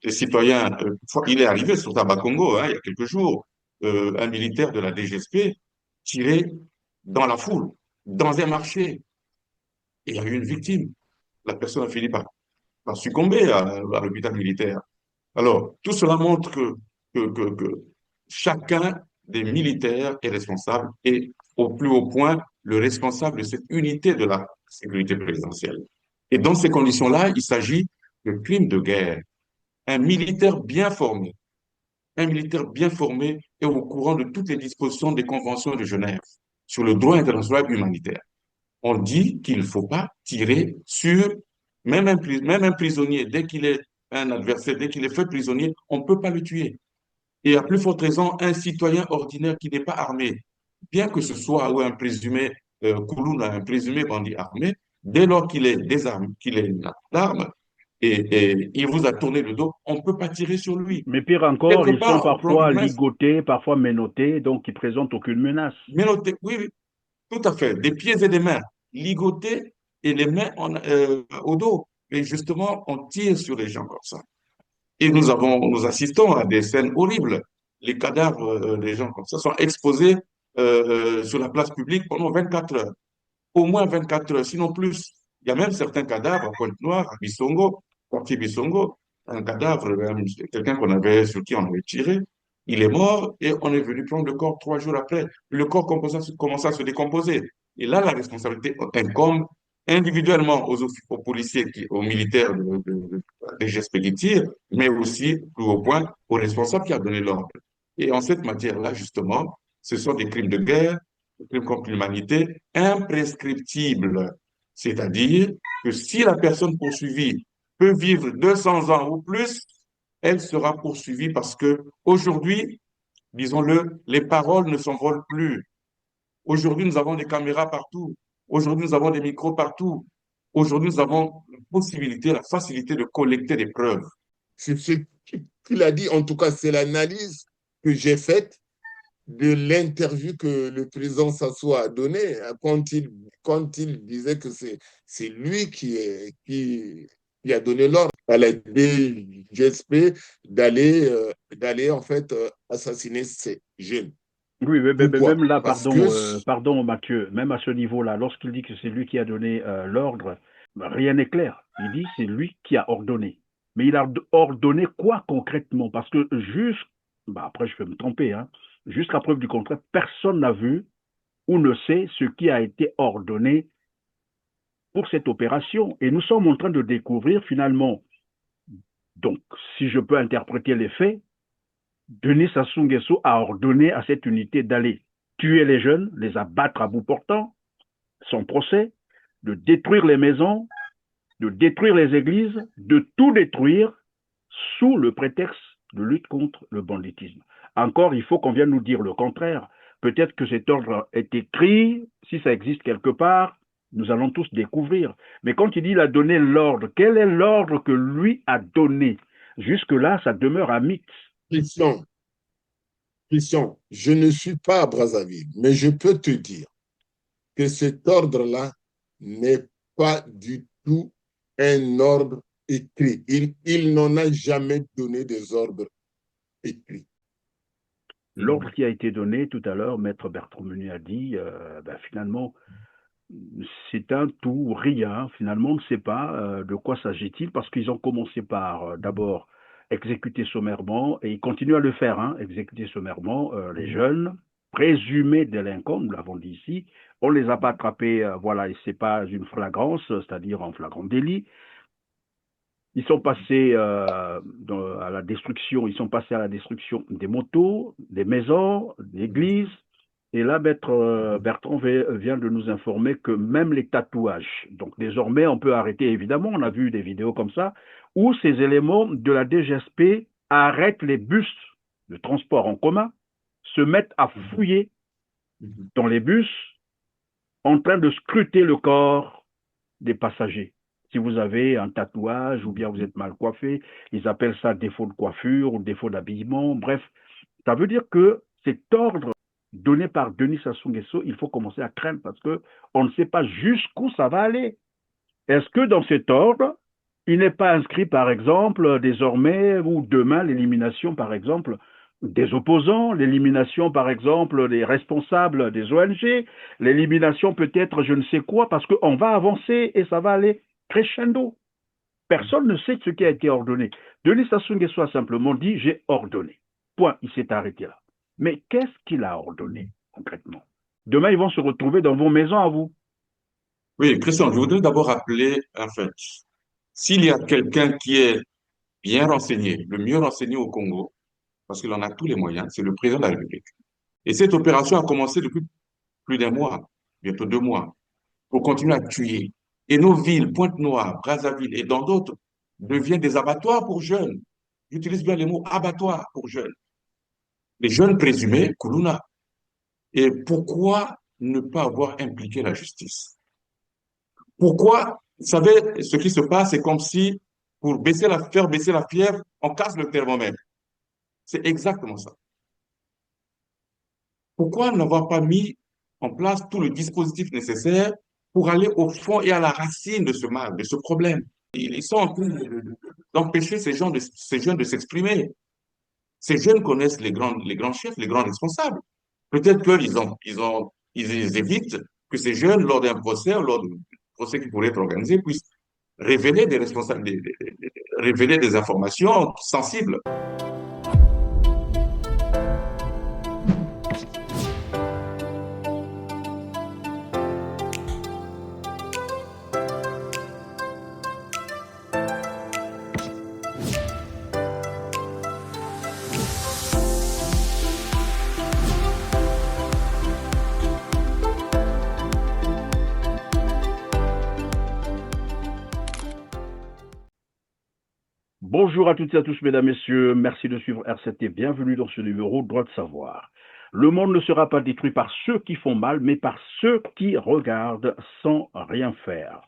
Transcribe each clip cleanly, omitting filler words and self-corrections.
les citoyens, il est arrivé sur Tabacongo, hein, il y a quelques jours, un militaire de la DGSP tiré dans la foule, dans un marché, et il y a eu une victime. La personne a fini par succomber à l'hôpital militaire. Alors, tout cela montre que chacun des militaires est responsable et au plus haut point, le responsable de cette unité de la sécurité présidentielle. Et dans ces conditions-là, il s'agit de crimes de guerre. Un militaire bien formé, un militaire bien formé est au courant de toutes les dispositions des conventions de Genève sur le droit international humanitaire. On dit qu'il ne faut pas tirer sur même un prisonnier, dès qu'il est un adversaire, dès qu'il est fait prisonnier, on ne peut pas le tuer. Et à plus forte raison, un citoyen ordinaire qui n'est pas armé, bien que ce soit ou un présumé Koulouna, un présumé bandit armé, dès lors qu'il est désarmé, qu'il est arme, et il vous a tourné le dos, on ne peut pas tirer sur lui. Mais pire encore, Quelque ils sont part, au plan parfois humain, ligotés, parfois menottés, donc ils présentent aucune menace. menotté, oui, oui, tout à fait, des pieds et des mains, ligotés et les mains au dos. Et justement, on tire sur les gens comme ça. Et nous assistons à des scènes horribles. Les cadavres des gens comme ça sont exposés sur la place publique pendant 24 heures. Au moins 24 heures, sinon plus. Il y a même certains cadavres à Pointe-Noire, à Bissongo, quartier Bissongo, un cadavre, quelqu'un sur qui on avait tiré. Il est mort et on est venu prendre le corps 3 jours après. Le corps commence à se décomposer. Et là, la responsabilité incombe individuellement aux policiers, aux militaires des gestes qui tirent, mais aussi, plus au point, aux responsables qui a donné l'ordre. Et en cette matière-là, justement, ce sont des crimes de guerre, des crimes contre l'humanité, imprescriptibles. C'est-à-dire que si la personne poursuivie peut vivre 200 ans ou plus, elle sera poursuivie parce que aujourd'hui, disons-le, les paroles ne s'envolent plus. Aujourd'hui, nous avons des caméras partout. Aujourd'hui, nous avons des micros partout. Aujourd'hui, nous avons la possibilité, la facilité de collecter des preuves. C'est ce qu'il a dit, en tout cas, c'est l'analyse que j'ai faite de l'interview que le président Sassou a donnée quand il disait que c'est lui qui a donné l'ordre à la DGSP d'aller en fait assassiner ces jeunes. Oui, mais Pourquoi? même là, Parce que pardon Mathieu, même à ce niveau-là, lorsqu'il dit que c'est lui qui a donné l'ordre, rien n'est clair. Il dit c'est lui qui a ordonné. Mais il a ordonné quoi concrètement? Parce que après je vais me tromper, hein, jusqu'à preuve du contraire, personne n'a vu ou ne sait ce qui a été ordonné pour cette opération. Et nous sommes en train de découvrir finalement, donc si je peux interpréter les faits, Denis Sassou Nguesso a ordonné à cette unité d'aller tuer les jeunes, les abattre à bout portant, son procès, de détruire les maisons, de détruire les églises, de tout détruire sous le prétexte de lutte contre le banditisme. Encore, il faut qu'on vienne nous dire le contraire. Peut-être que cet ordre est écrit, si ça existe quelque part, nous allons tous découvrir. Mais quand il dit qu'il a donné l'ordre, quel est l'ordre que lui a donné? Jusque-là, ça demeure un mythe. Christian, Christian, je ne suis pas à Brazzaville, mais je peux te dire que cet ordre-là n'est pas du tout un ordre écrit. Il n'en a jamais donné des ordres écrits. L'ordre qui a été donné tout à l'heure, Maître Bertrand Meunier a dit, finalement, c'est un tout ou rien. Finalement, on ne sait pas de quoi s'agit-il parce qu'ils ont commencé par d'abord exécuter sommairement et ils continuent à le faire, hein, exécuter sommairement les jeunes présumés délinquants, nous l'avons dit ici. On ne les a pas attrapés, voilà, et ce n'est pas une flagrance, c'est-à-dire en flagrant délit. Ils sont passés à la destruction, ils sont passés à la destruction des motos, des maisons, des églises. Et là, Maître Bertrand vient de nous informer que même les tatouages, donc désormais on peut arrêter, évidemment, on a vu des vidéos comme ça, où ces éléments de la DGSP arrêtent les bus de transport en commun, se mettent à fouiller dans les bus en train de scruter le corps des passagers. Si vous avez un tatouage ou bien vous êtes mal coiffé, ils appellent ça défaut de coiffure ou défaut d'habillement. Bref, ça veut dire que cet ordre donné par Denis Sassou Nguesso, il faut commencer à craindre parce qu'on ne sait pas jusqu'où ça va aller. Est-ce que dans cet ordre, Il n'est pas inscrit, par exemple, désormais ou demain, l'élimination, par exemple, des opposants, l'élimination, par exemple, des responsables des ONG, l'élimination peut-être je ne sais quoi, parce qu'on va avancer et ça va aller crescendo. Personne ne sait ce qui a été ordonné. Denis Sassou Nguesso a simplement dit « j'ai ordonné ». Point, il s'est arrêté là. Mais qu'est-ce qu'il a ordonné concrètement? Demain, ils vont se retrouver dans vos maisons à vous. Oui, Christian, je voudrais d'abord rappeler, en fait, s'il y a quelqu'un qui est bien renseigné, le mieux renseigné au Congo, parce qu'il en a tous les moyens, c'est le président de la République. Et cette opération a commencé depuis plus d'un mois, bientôt 2 mois, pour continuer à tuer. Et nos villes, Pointe-Noire, Brazzaville et dans d'autres, deviennent des abattoirs pour jeunes. J'utilise bien les mots abattoirs pour jeunes. Les jeunes présumés, Kuluna. Et pourquoi ne pas avoir impliqué la justice? Pourquoi, vous savez, ce qui se passe, c'est comme si, pour faire baisser la fièvre, on casse le thermomètre. C'est exactement ça. Pourquoi n'avoir pas mis en place tout le dispositif nécessaire pour aller au fond et à la racine de ce mal, de ce problème? Ils sont en train d'empêcher ces jeunes de s'exprimer. Ces jeunes connaissent les grands chefs, les grands responsables. Peut-être qu'ils évitent que ces jeunes, lors d'un procès, ou lors d'un procès qui pourrait être organisé, puissent révéler des responsables, révéler des informations sensibles. Bonjour à toutes et à tous, mesdames, messieurs. Merci de suivre RCT. Bienvenue dans ce numéro Droit de savoir. Le monde ne sera pas détruit par ceux qui font mal, mais par ceux qui regardent sans rien faire,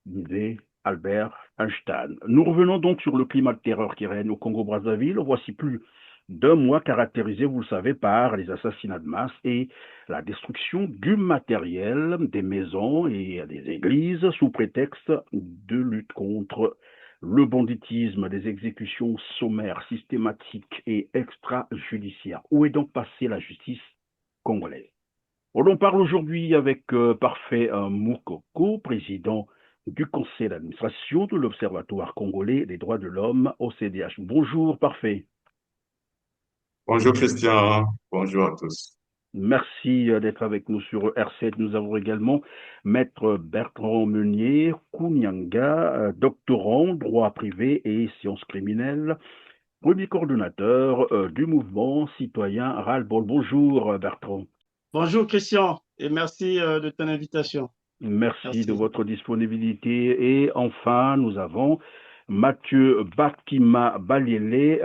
disait Albert Einstein. Nous revenons donc sur le climat de terreur qui règne au Congo-Brazzaville. Voici plus d'un mois caractérisé, vous le savez, par les assassinats de masse et la destruction du matériel, des maisons et des églises sous prétexte de lutte contre le banditisme, des exécutions sommaires, systématiques et extrajudiciaires. Où est donc passée la justice congolaise? On en parle aujourd'hui avec Parfait Moukoko, président du conseil d'administration de l'Observatoire congolais des droits de l'homme, OCDH. Bonjour, Parfait. Bonjour Christian, bonjour à tous. Merci d'être avec nous sur R7. Nous avons également Maître Bertrand Meunier Kounyanga, doctorant droit privé et sciences criminelles, premier coordonnateur du mouvement citoyen Ras-le-Bol. Bonjour Bertrand. Bonjour Christian et merci de ton invitation. Merci de votre disponibilité. Et enfin, nous avons Mathieu Bakima Baliele,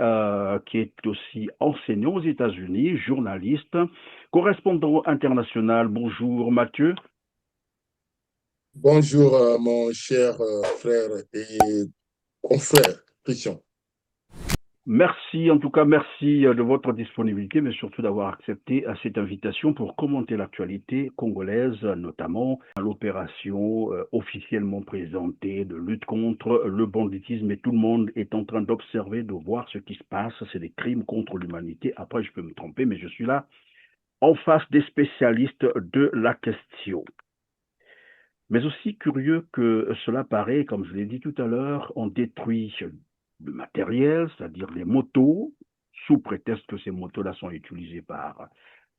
qui est aussi enseignant aux États-Unis, journaliste, correspondant international. Bonjour Mathieu. Bonjour mon cher frère et confrère Christian. Merci, en tout cas, merci de votre disponibilité, mais surtout d'avoir accepté cette invitation pour commenter l'actualité congolaise, notamment l'opération officiellement présentée de lutte contre le banditisme. Et tout le monde est en train d'observer, de voir ce qui se passe. C'est des crimes contre l'humanité. Après, je peux me tromper, mais je suis là en face des spécialistes de la question. Mais aussi curieux que cela paraît, comme je l'ai dit tout à l'heure, on détruit le matériel, c'est-à-dire les motos, sous prétexte que ces motos-là sont utilisées par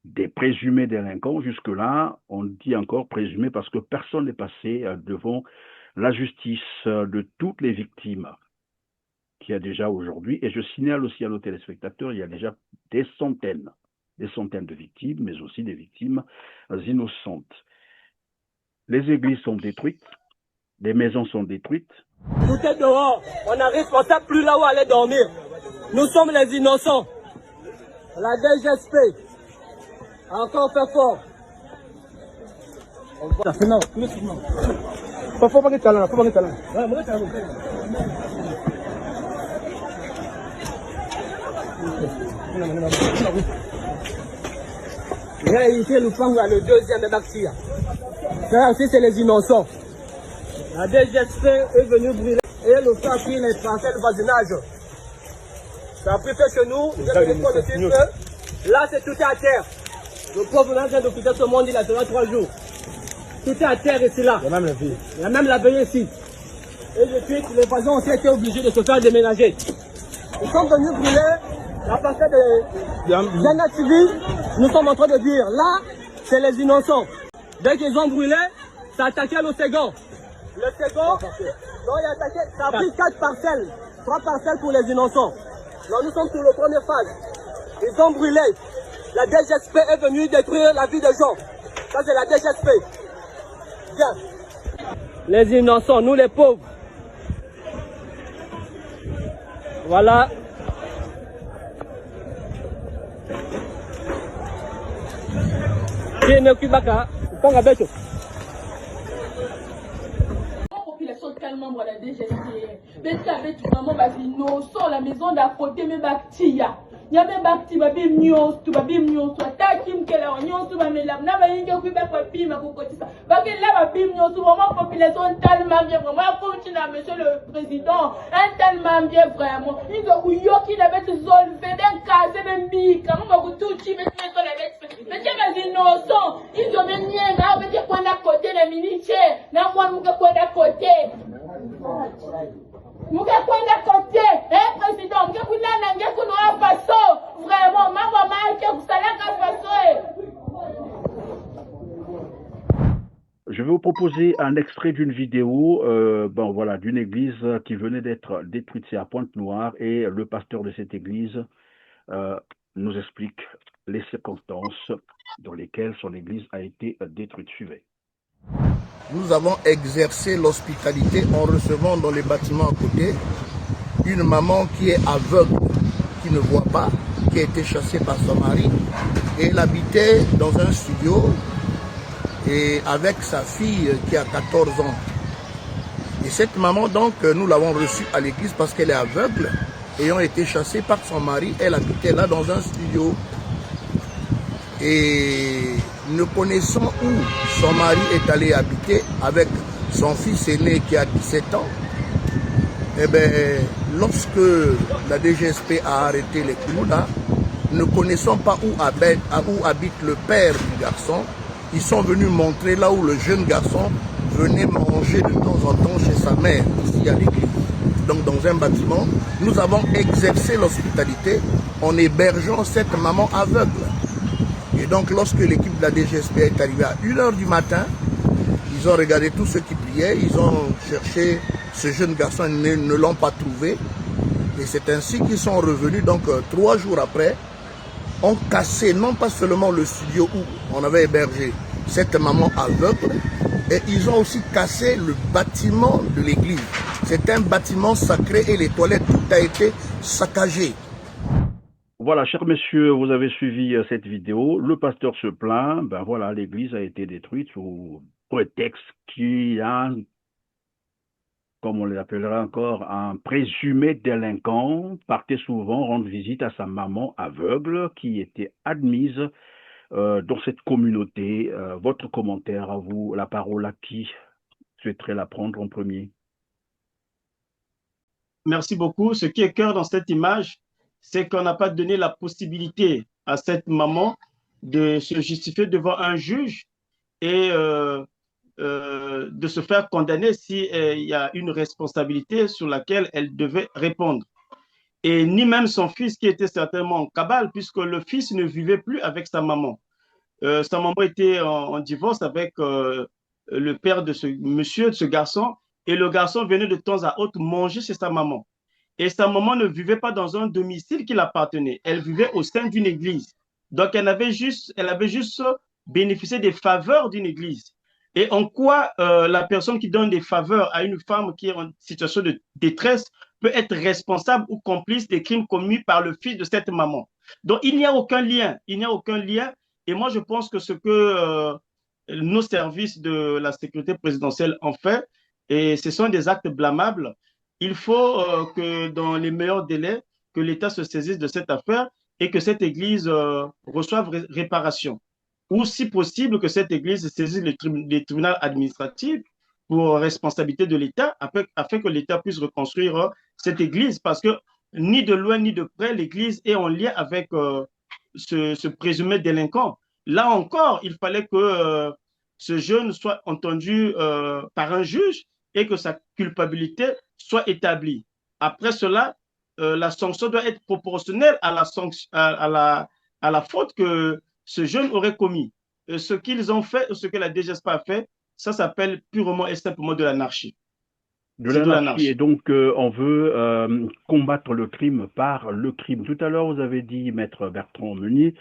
des présumés délinquants. Jusque-là, on dit encore présumés parce que personne n'est passé devant la justice de toutes les victimes qu'il y a déjà aujourd'hui. Et je signale aussi à nos téléspectateurs, il y a déjà des centaines de victimes, mais aussi des victimes innocentes. Les églises sont détruites, les maisons sont détruites. Tout est dehors, on n'arrive pas plus là où aller dormir. Nous sommes les innocents. La DGSP a encore fait fort. Non, faut pas que talent, faut pas que talent. Ici, nous sommes le deuxième de Baxia. Ça aussi, c'est les innocents. La DGSP est venue brûler. et le fait pris les Français du voisinage. Ça a pris que chez nous, vous êtes reconnaissez que là, c'est tout est à terre. Le pauvre là vient de quitter ce monde, il a duré 3 jours. Tout est à terre ici là. Il y a même la vie. Il y a même la veille ici. Et depuis, les voisins ont été obligés de se faire déménager. Ils sont venus brûler la parcelle des bien civils. Nous sommes en train de dire, là, c'est les innocents. Dès qu'ils ont brûlé, ça a attaqué le second. Le second, donc il a attaqué, ça a pris 4 parcelles. 3 parcelles pour les innocents. Donc nous sommes sur le premier phase. Ils ont brûlé. La DGSP est venue détruire la vie des gens. Ça c'est la DGSP. Bien. Les innocents, nous les pauvres. Voilà. Population tellement moi la DGC. Mais ça avec vraiment innocent la maison d'à côté mais bactia. Il y a même bacti babim nyos tu babim nyos ta kim kela nyos tu babim la na ba yinga ku ba papi ma ko kotisa. Ba ke la babim nyos vraiment population tellement bien vraiment continue monsieur le président tellement bien vraiment. Ils ont eu qui n'avait zone ben casé ben bi quand on va tout chi mais sur la bête. Mais c'est innocent. Ils ont même rien avec quoi à côté les militaires. Na moi nous quoi à côté. Nous à côté, président, nous vraiment, mal que vous Je vais vous proposer un extrait d'une vidéo bon, voilà, d'une église qui venait d'être détruite, c'est à Pointe-Noire, et le pasteur de cette église nous explique les circonstances dans lesquelles son église a été détruite. Suivez. Nous avons exercé l'hospitalité en recevant dans les bâtiments à côté une maman qui est aveugle, qui ne voit pas, qui a été chassée par son mari. Et elle habitait dans un studio et avec sa fille qui a 14 ans. Et cette maman, donc, nous l'avons reçue à l'église parce qu'elle est aveugle. Ayant été chassée par son mari, elle habitait là dans un studio. Et ne connaissant où son mari est allé habiter avec son fils aîné qui a 17 ans, eh bien, lorsque la DGSP a arrêté les clous là, ne connaissant pas où habite le père du garçon, ils sont venus montrer là où le jeune garçon venait manger de temps en temps chez sa mère, ici à l'église. Donc dans un bâtiment, nous avons exercé l'hospitalité en hébergeant cette maman aveugle. Et donc lorsque l'équipe de la DGSP est arrivée à 1h du matin, ils ont regardé tous ceux qui priaient, ils ont cherché ce jeune garçon, ils ne l'ont pas trouvé. Et c'est ainsi qu'ils sont revenus, donc 3 jours après, ont cassé non pas seulement le studio où on avait hébergé cette maman aveugle, et ils ont aussi cassé le bâtiment de l'église. C'est un bâtiment sacré et les toilettes, tout a été saccagé. Voilà, chers messieurs, vous avez suivi cette vidéo. Le pasteur se plaint, ben voilà, l'église a été détruite sous prétexte qu'il y a, comme on l'appellera encore, un présumé délinquant partait souvent rendre visite à sa maman aveugle qui était admise dans cette communauté. Votre commentaire à vous, la parole à qui souhaiterait la prendre en premier? Merci beaucoup. Ce qui est cœur dans cette image, c'est qu'on n'a pas donné la possibilité à cette maman de se justifier devant un juge et de se faire condamner s'il y a une responsabilité sur laquelle elle devait répondre. Et ni même son fils qui était certainement en cabale, puisque le fils ne vivait plus avec sa maman. Sa maman était en divorce avec le père de ce monsieur, de ce garçon, et le garçon venait de temps à autre manger chez sa maman. Et sa maman ne vivait pas dans un domicile qui l'appartenait. Elle vivait au sein d'une église. Donc, elle avait juste bénéficié des faveurs d'une église. Et en quoi la personne qui donne des faveurs à une femme qui est en situation de détresse peut être responsable ou complice des crimes commis par le fils de cette maman. Donc, il n'y a aucun lien. Il n'y a aucun lien. Et moi, je pense que ce que nos services de la sécurité présidentielle ont fait, et ce sont des actes blâmables. Il faut que dans les meilleurs délais, que l'État se saisisse de cette affaire et que cette église reçoive réparation. Ou si possible, que cette église saisisse les tribunaux administratifs pour responsabilité de l'État, afin que l'État puisse reconstruire cette église, parce que ni de loin ni de près, l'église est en lien avec ce présumé délinquant. Là encore, il fallait que ce jeune soit entendu par un juge et que sa culpabilité soit établie. Après cela, la sanction doit être proportionnelle à la faute que ce jeune aurait commis. Ce qu'ils ont fait, ce que la DGSP a fait, ça s'appelle purement et simplement de l'anarchie. De l'anarchie, et donc on veut combattre le crime par le crime. Tout à l'heure, vous avez dit, Maître Bertrand Meunier,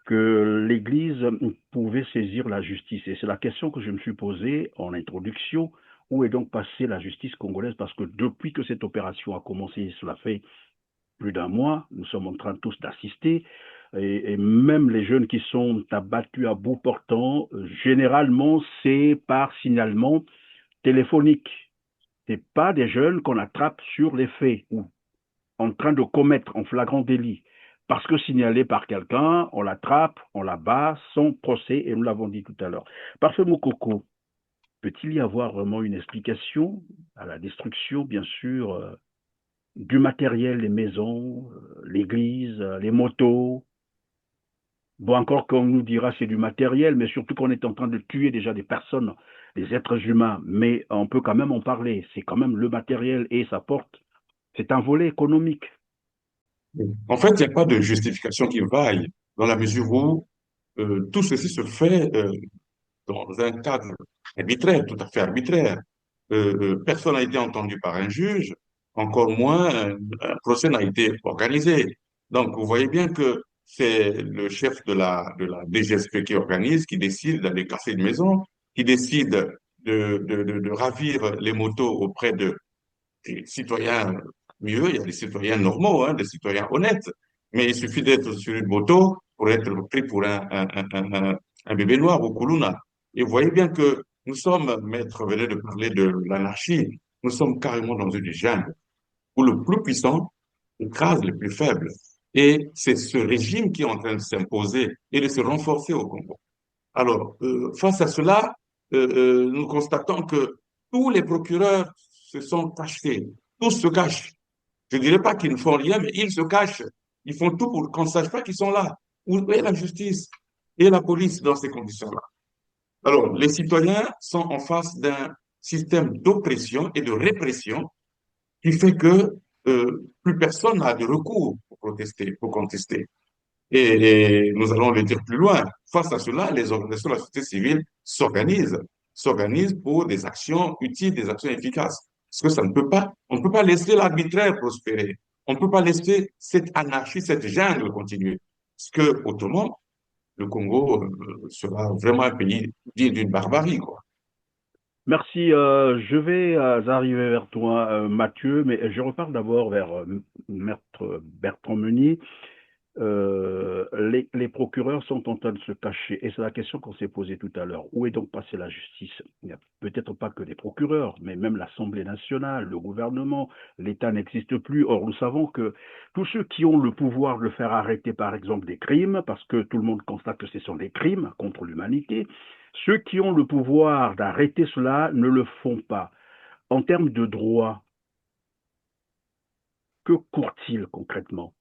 que l'Église pouvait saisir la justice. Et c'est la question que je me suis posée en introduction. Où est donc passée la justice congolaise? Parce que depuis que cette opération a commencé, cela fait plus d'un mois, nous sommes en train tous d'assister, et même les jeunes qui sont abattus à bout portant, généralement c'est par signalement téléphonique. Ce n'est pas des jeunes qu'on attrape sur les faits ou en train de commettre en flagrant délit. Parce que signalé par quelqu'un, on l'attrape, on l'abat sans procès, et nous l'avons dit tout à l'heure. Parfait Moukoko, peut-il y avoir vraiment une explication à la destruction, bien sûr, du matériel, les maisons, l'église, les motos? Bon, encore qu'on nous dira c'est du matériel, mais surtout qu'on est en train de tuer déjà des personnes, des êtres humains. Mais on peut quand même en parler. C'est quand même le matériel et sa porte. C'est un volet économique. En fait, il n'y a pas de justification qui vaille, dans la mesure où tout ceci se fait dans un cadre arbitraire, tout à fait arbitraire. Personne n'a été entendu par un juge, encore moins un procès n'a été organisé. Donc, vous voyez bien que c'est le chef de la DGSP qui organise, qui décide d'aller casser une maison, qui décide de ravir les motos auprès des citoyens mieux. Il y a des citoyens normaux, hein, des citoyens honnêtes, mais il suffit d'être sur une moto pour être pris pour un bébé noir au Kuluna. Et vous voyez bien que nous sommes, Maître venait de parler de l'anarchie, nous sommes carrément dans une jungle où le plus puissant écrase les plus faibles. Et c'est ce régime qui est en train de s'imposer et de se renforcer au Congo. Alors, face à cela, nous constatons que tous les procureurs se sont cachés, tous se cachent. Je ne dirais pas qu'ils ne font rien, mais ils se cachent. Ils font tout pour qu'on ne sache pas qu'ils sont là. Où est la justice et la police dans ces conditions-là? Alors, les citoyens sont en face d'un système d'oppression et de répression qui fait que plus personne n'a de recours pour protester, pour contester. Et nous allons le dire plus loin. Face à cela, les organisations de la société civile s'organisent pour des actions utiles, des actions efficaces. Parce que ça ne peut pas, on ne peut pas laisser l'arbitraire prospérer. On ne peut pas laisser cette anarchie, cette jungle continuer. Parce que, autrement, le Congo sera vraiment un pays digne d'une barbarie, quoi. Merci. Je vais arriver vers toi, Mathieu, mais je repars d'abord vers Maître Bertrand Meunier. Les procureurs sont en train de se cacher, et c'est la question qu'on s'est posée tout à l'heure. Où est donc passée la justice? Il n'y a peut-être pas que des procureurs, mais même l'Assemblée nationale, le gouvernement, l'État n'existe plus. Or, nous savons que tous ceux qui ont le pouvoir de faire arrêter, par exemple, des crimes, parce que tout le monde constate que ce sont des crimes contre l'humanité, ceux qui ont le pouvoir d'arrêter cela ne le font pas. En termes de droit, que court-il concrètement?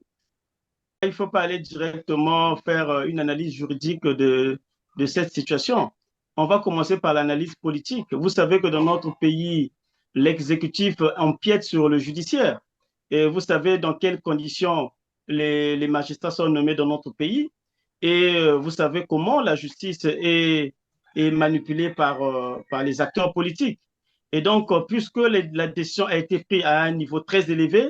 Il ne faut pas aller directement faire une analyse juridique de cette situation. On va commencer par l'analyse politique. Vous savez que dans notre pays, l'exécutif empiète sur le judiciaire. Et vous savez dans quelles conditions les magistrats sont nommés dans notre pays. Et vous savez comment la justice est manipulée par les acteurs politiques. Et donc, puisque la décision a été prise à un niveau très élevé,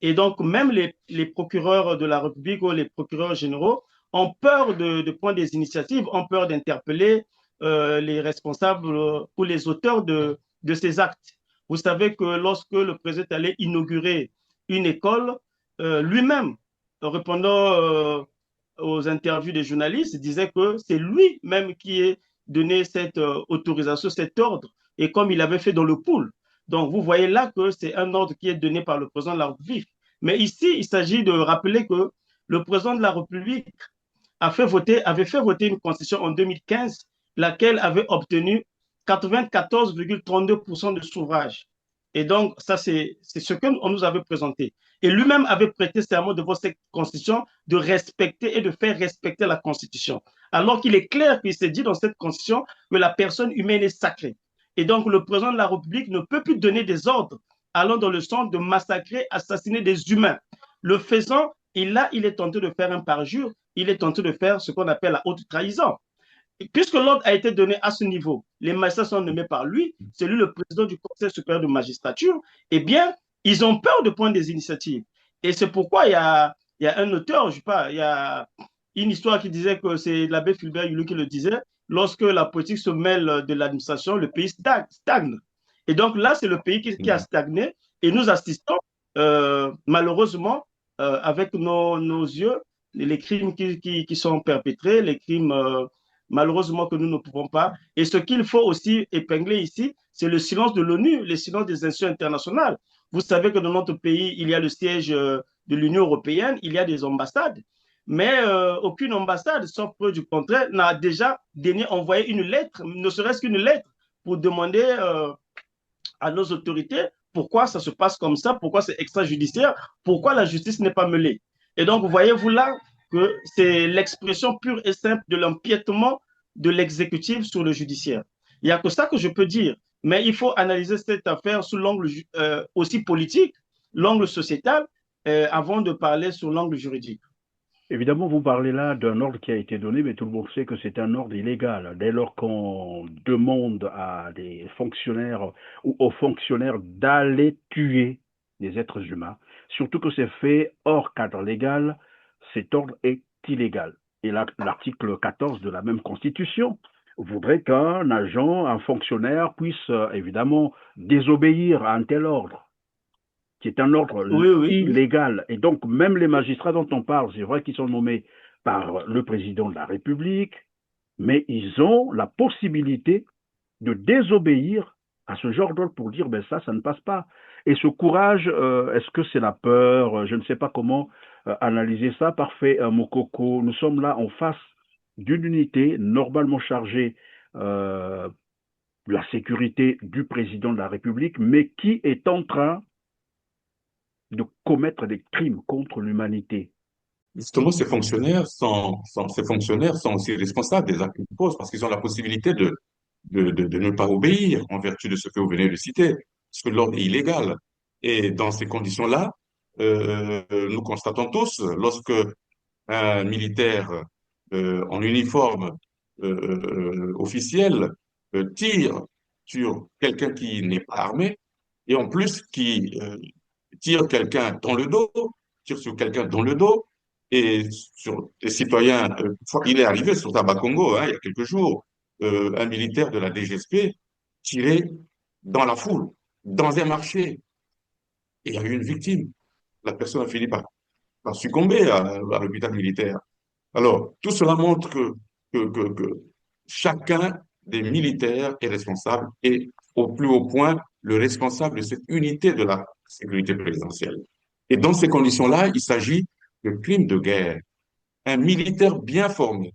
et donc, même les procureurs de la République ou les procureurs généraux ont peur de prendre des initiatives, ont peur d'interpeller les responsables ou les auteurs de ces actes. Vous savez que lorsque le président allait inaugurer une école, lui-même, répondant aux interviews des journalistes, disait que c'est lui-même qui a donné cette autorisation, cet ordre, et comme il avait fait dans le pool. Donc, vous voyez là que c'est un ordre qui est donné par le président de la République. Mais ici, il s'agit de rappeler que le président de la République avait fait voter une constitution en 2015, laquelle avait obtenu 94,32% de suffrage. Et donc, ça, c'est ce qu'on nous avait présenté. Et lui-même avait prêté serment devant cette constitution de respecter et de faire respecter la constitution. Alors qu'il est clair qu'il s'est dit dans cette constitution que la personne humaine est sacrée. Et donc, le président de la République ne peut plus donner des ordres allant dans le sens de massacrer, assassiner des humains. Le faisant, il est tenté de faire un parjure, il est tenté de faire ce qu'on appelle la haute trahison. Et puisque l'ordre a été donné à ce niveau, les magistrats sont nommés par lui, c'est lui le président du Conseil supérieur de magistrature, eh bien, ils ont peur de prendre des initiatives. Et c'est pourquoi il y a un auteur, je sais pas, il y a une histoire qui disait que c'est l'abbé Fulbert Hulot qui le disait, lorsque la politique se mêle de l'administration, le pays stagne. Et donc là, c'est le pays qui a stagné et nous assistons, malheureusement, avec nos yeux, les crimes qui sont perpétrés, les crimes malheureusement que nous ne pouvons pas. Et ce qu'il faut aussi épingler ici, c'est le silence de l'ONU, le silence des institutions internationales. Vous savez que dans notre pays, il y a le siège de l'Union européenne, il y a des ambassades, mais aucune ambassade, sauf preuve du contraire, n'a déjà envoyé une lettre, ne serait-ce qu'une lettre, pour demander à nos autorités pourquoi ça se passe comme ça, pourquoi c'est extrajudiciaire, pourquoi la justice n'est pas mêlée. Et donc, voyez-vous là que c'est l'expression pure et simple de l'empiètement de l'exécutif sur le judiciaire. Il n'y a que ça que je peux dire, mais il faut analyser cette affaire sous l'angle aussi politique, l'angle sociétal, avant de parler sur l'angle juridique. Évidemment, vous parlez là d'un ordre qui a été donné, mais tout le monde sait que c'est un ordre illégal. Dès lors qu'on demande à des fonctionnaires ou aux fonctionnaires d'aller tuer des êtres humains, surtout que c'est fait hors cadre légal, cet ordre est illégal. Et l'article 14 de la même Constitution voudrait qu'un agent, un fonctionnaire puisse évidemment désobéir à un tel ordre, qui est un ordre illégal. Et donc, même les magistrats dont on parle, c'est vrai qu'ils sont nommés par le président de la République, mais ils ont la possibilité de désobéir à ce genre d'ordre pour dire, ben ça ne passe pas. Et ce courage, est-ce que c'est la peur? Je ne sais pas comment analyser ça. Parfait, Mokoko. Nous sommes là en face d'une unité normalement chargée de la sécurité du président de la République, mais qui est en train de commettre des crimes contre l'humanité. Justement, ces fonctionnaires sont aussi responsables des actes qu'ils posent parce qu'ils ont la possibilité de ne pas obéir en vertu de ce que vous venez de citer, parce que l'ordre est illégal. Et dans ces conditions-là, nous constatons tous, lorsque un militaire en uniforme officiel tire sur quelqu'un qui n'est pas armé, et en plus qui tire quelqu'un dans le dos, tire sur quelqu'un dans le dos, et sur des citoyens, il est arrivé sur Tabakongo, il y a quelques jours, un militaire de la DGSP tiré dans la foule, dans un marché, et il y a eu une victime. La personne a fini par succomber à l'hôpital militaire. Alors, tout cela montre que chacun des militaires est responsable et au plus haut point, le responsable de cette unité de la sécurité présidentielle. Et dans ces conditions-là, il s'agit de crimes de guerre. Un militaire bien formé,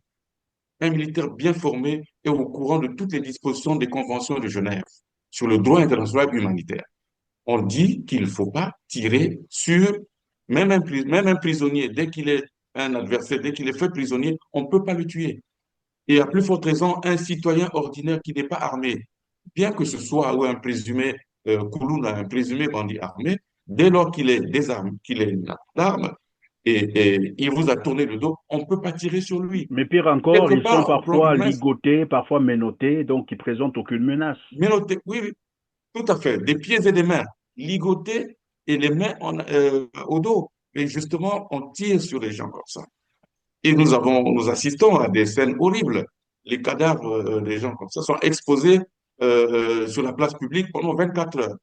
et au courant de toutes les dispositions des conventions de Genève sur le droit international humanitaire. On dit qu'il ne faut pas tirer sur même un prisonnier, dès qu'il est un adversaire, dès qu'il est fait prisonnier, on ne peut pas le tuer. Et à plus forte raison, un citoyen ordinaire qui n'est pas armé, bien que ce soit un présumé Koulouna, un présumé bandit armé, dès lors qu'il est désarmé, qu'il est d'armes, et il vous a tourné le dos, on ne peut pas tirer sur lui. Mais pire encore, ils sont parfois ligotés, parfois menottés, donc ils ne présentent aucune menace. Menottés, oui, tout à fait. Des pieds et des mains ligotés et les mains au dos. Et justement, on tire sur les gens comme ça. Et nous assistons à des scènes horribles. Les cadavres des gens comme ça sont exposés sur la place publique pendant 24 heures.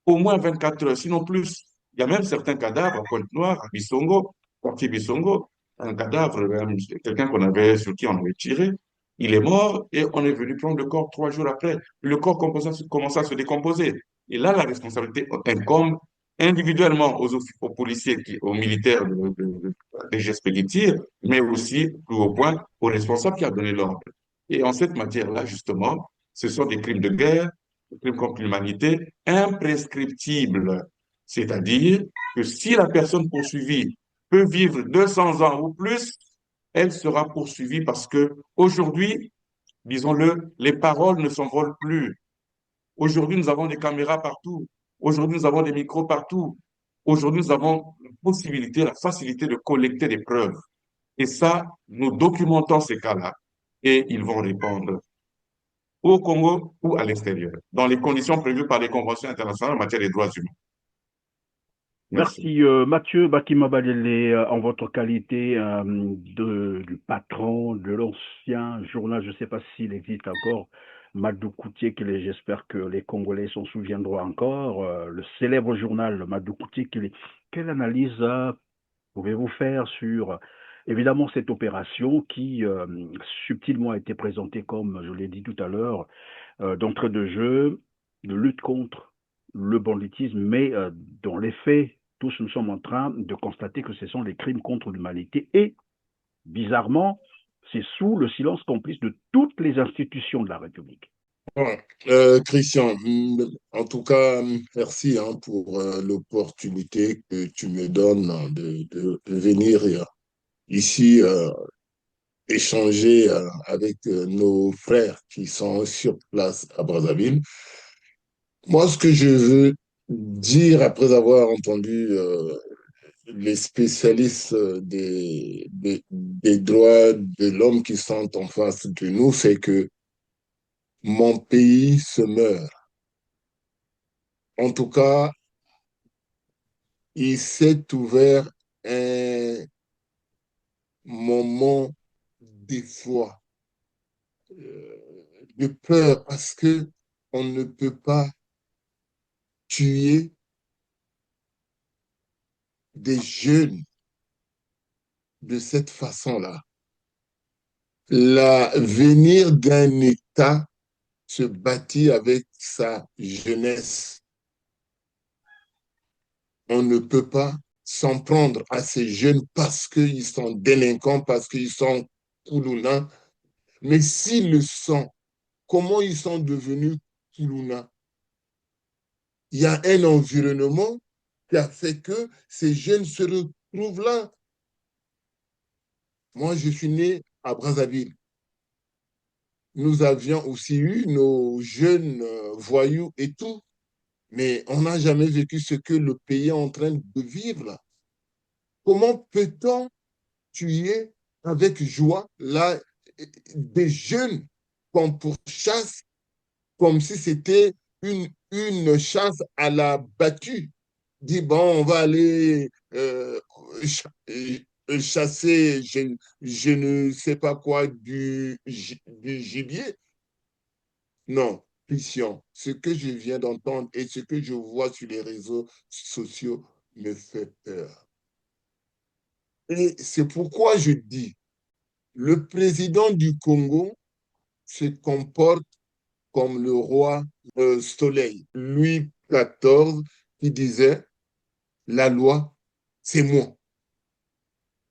Au moins 24 heures, sinon plus. Il y a même certains cadavres à Pointe-Noire, à Bissongo, quartier Bissongo, un cadavre, quelqu'un sur qui on avait tiré. Il est mort et on est venu prendre le corps 3 jours après. Le corps commence à se décomposer. Et là, la responsabilité incombe individuellement aux policiers, aux militaires des gestes qui tirent, mais aussi, plus au point, aux responsables qui a donné l'ordre. Et en cette matière-là, justement, Ce sont des crimes de guerre, des crimes contre l'humanité, imprescriptibles. C'est-à-dire que si la personne poursuivie peut vivre 200 ans ou plus, elle sera poursuivie parce que aujourd'hui, disons-le, les paroles ne s'envolent plus. Aujourd'hui, nous avons des caméras partout. Aujourd'hui, nous avons des micros partout. Aujourd'hui, nous avons la possibilité, la facilité de collecter des preuves. Et ça, nous documentons ces cas-là et ils vont répondre au Congo ou à l'extérieur, dans les conditions prévues par les conventions internationales en matière des droits humains. Merci. Merci Mathieu Bakima Balele, en votre qualité du patron de l'ancien journal, je ne sais pas s'il existe encore, Madou Koutié, j'espère que les Congolais s'en souviendront encore, le célèbre journal Madou Koutié. Quelle analyse pouvez-vous faire sur évidemment cette opération qui subtilement a été présentée comme, je l'ai dit tout à l'heure, d'entrée de jeu, de lutte contre le banditisme, mais dans les faits, tous nous sommes en train de constater que ce sont les crimes contre l'humanité et, bizarrement, c'est sous le silence complice de toutes les institutions de la République. Christian, en tout cas, merci pour l'opportunité que tu me donnes de venir ici échanger avec nos frères qui sont sur place à Brazzaville. Moi, ce que je veux dire après avoir entendu les spécialistes des droits de l'homme qui sont en face de nous, c'est que mon pays se meurt. En tout cas, il s'est ouvert un moment d'effroi, de peur, parce que on ne peut pas tuer des jeunes de cette façon-là. L'avenir d'un État se bâtit avec sa jeunesse. On ne peut pas s'en prendre à ces jeunes parce qu'ils sont délinquants, parce qu'ils sont koulouna. Mais s'ils le sont, comment ils sont devenus koulouna? Il y a un environnement qui a fait que ces jeunes se retrouvent là. Moi, je suis né à Brazzaville. Nous avions aussi eu nos jeunes voyous et tout, mais on n'a jamais vécu ce que le pays est en train de vivre là. Comment peut-on tuer avec joie là des jeunes qu'on pourchasse comme si c'était une chasse à la battue? Dit, bon, on va aller chasser, je ne sais pas quoi, du gibier. Non, Christian, ce que je viens d'entendre et ce que je vois sur les réseaux sociaux me fait peur. Et c'est pourquoi je dis, le président du Congo se comporte comme le roi Soleil, Louis XIV, qui disait, la loi, c'est moi.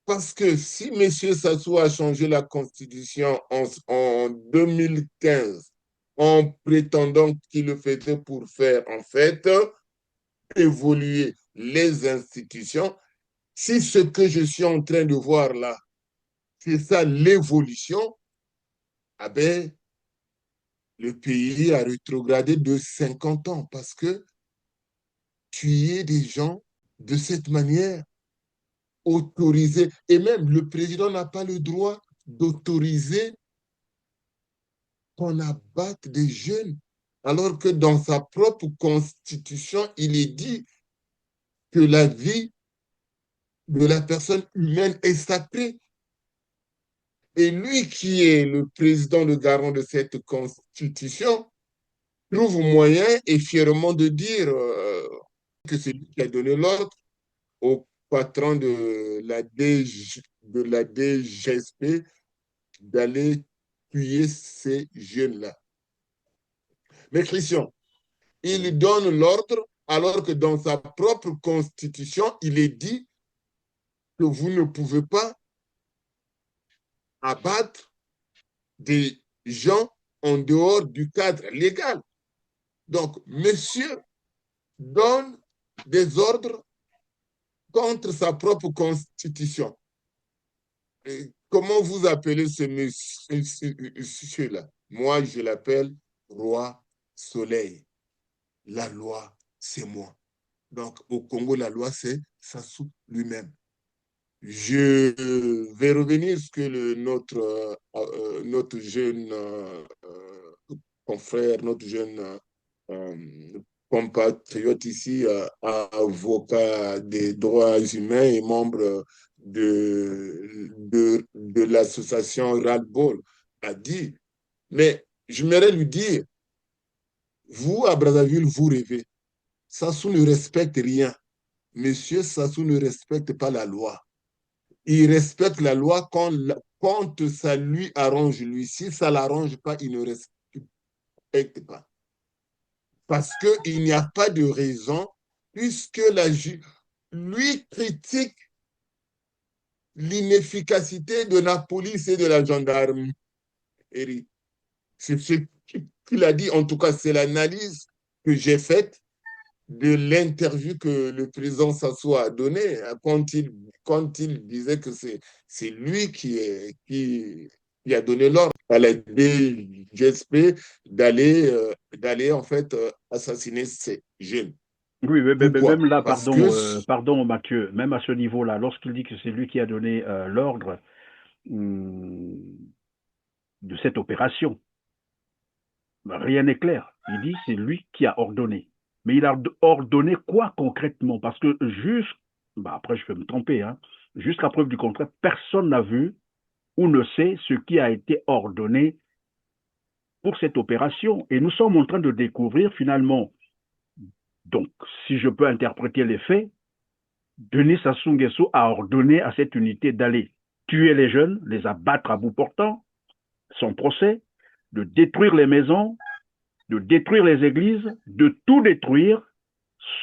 Parce que si M. Sassou a changé la Constitution en 2015 en prétendant qu'il le faisait pour faire, en fait, évoluer les institutions, si ce que je suis en train de voir là, c'est ça l'évolution, ah ben, le pays a rétrogradé de 50 ans parce que tuer des gens de cette manière, autoriser, et même le président n'a pas le droit d'autoriser qu'on abatte des jeunes, alors que dans sa propre constitution, il est dit que la vie de la personne humaine est sacrée. Et lui qui est le président, le garant de cette constitution, trouve moyen et fièrement de dire que c'est lui qui a donné l'ordre au patron de la DGSP d'aller tuer ces jeunes-là. Mais Christian, il donne l'ordre alors que dans sa propre constitution, il est dit que vous ne pouvez pas abattre des gens en dehors du cadre légal. Donc, monsieur donne des ordres contre sa propre constitution. Et comment vous appelez ce monsieur-là? Moi, je l'appelle roi soleil. La loi, c'est moi. Donc, au Congo, la loi, c'est Sassou lui-même. Je vais revenir sur ce que notre jeune confrère, notre jeune compatriote ici, avocat des droits humains et membre de l'association Ras-le-Bol, a dit. Mais j'aimerais lui dire, vous, à Brazzaville, vous rêvez. Sassou ne respecte rien. Monsieur Sassou ne respecte pas la loi. Il respecte la loi quand ça lui arrange lui. Si ça ne l'arrange pas, il ne respecte pas. Parce qu'il n'y a pas de raison, puisque lui critique l'inefficacité de la police et de la gendarmerie. C'est ce qu'il a dit, en tout cas, c'est l'analyse que j'ai faite de l'interview que le président Sassou a donnée quand il disait que c'est lui qui a donné l'ordre à la DGSP d'aller en fait assassiner ces jeunes. Oui, mais Pourquoi? même là, Parce pardon, que pardon Mathieu, même à ce niveau-là, lorsqu'il dit que c'est lui qui a donné l'ordre de cette opération, rien n'est clair. Il dit c'est lui qui a ordonné. Mais il a ordonné quoi concrètement? Parce que après je vais me tromper, hein, jusqu'à preuve du contraire, personne n'a vu ou ne sait ce qui a été ordonné pour cette opération. Et nous sommes en train de découvrir finalement, donc si je peux interpréter les faits, Denis Sassou Nguesso a ordonné à cette unité d'aller tuer les jeunes, les abattre à bout portant, son procès, de détruire les maisons, de détruire les églises, de tout détruire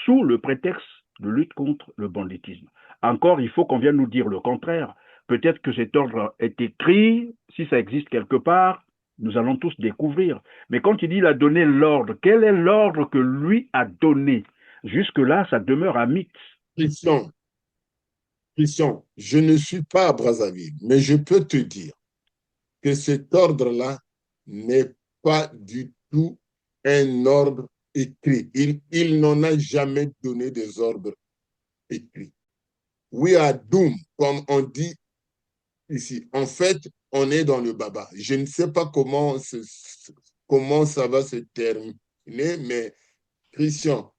sous le prétexte de lutte contre le banditisme. Encore, il faut qu'on vienne nous dire le contraire. Peut-être que cet ordre est écrit, si ça existe quelque part, nous allons tous découvrir. Mais quand il dit qu'il a donné l'ordre, quel est l'ordre que lui a donné? Jusque-là, ça demeure un mythe. Christian, je ne suis pas à Brazzaville, mais je peux te dire que cet ordre-là n'est pas du tout un ordre écrit. Il n'en a jamais donné des ordres écrits. We are doomed, comme on dit ici. En fait, on est dans le baba. Je ne sais pas comment ça va se terminer, mais Christian,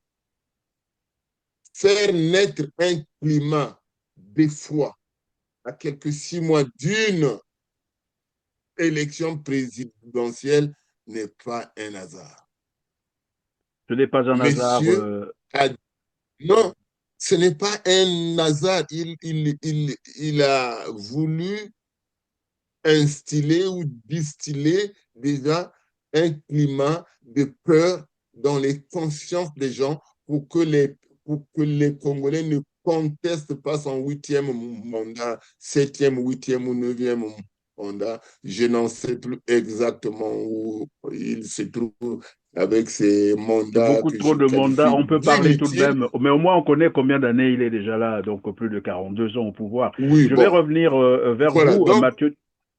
faire naître un climat d'effroi à quelques 6 mois d'une élection présidentielle n'est pas un hasard. Ce n'est pas un hasard. Non, ce n'est pas un hasard. Il a voulu instiller ou distiller déjà un climat de peur dans les consciences des gens pour que les Congolais ne contestent pas son 8e mandat, 7e, 8e ou 9e mandat. Je n'en sais plus exactement où il se trouve avec ces mandats. Beaucoup trop de mandats, on peut parler tout de même, mais au moins on connaît combien d'années il est déjà là, donc plus de 42 ans au pouvoir. Oui, je vais revenir vers vous, donc, Mathieu.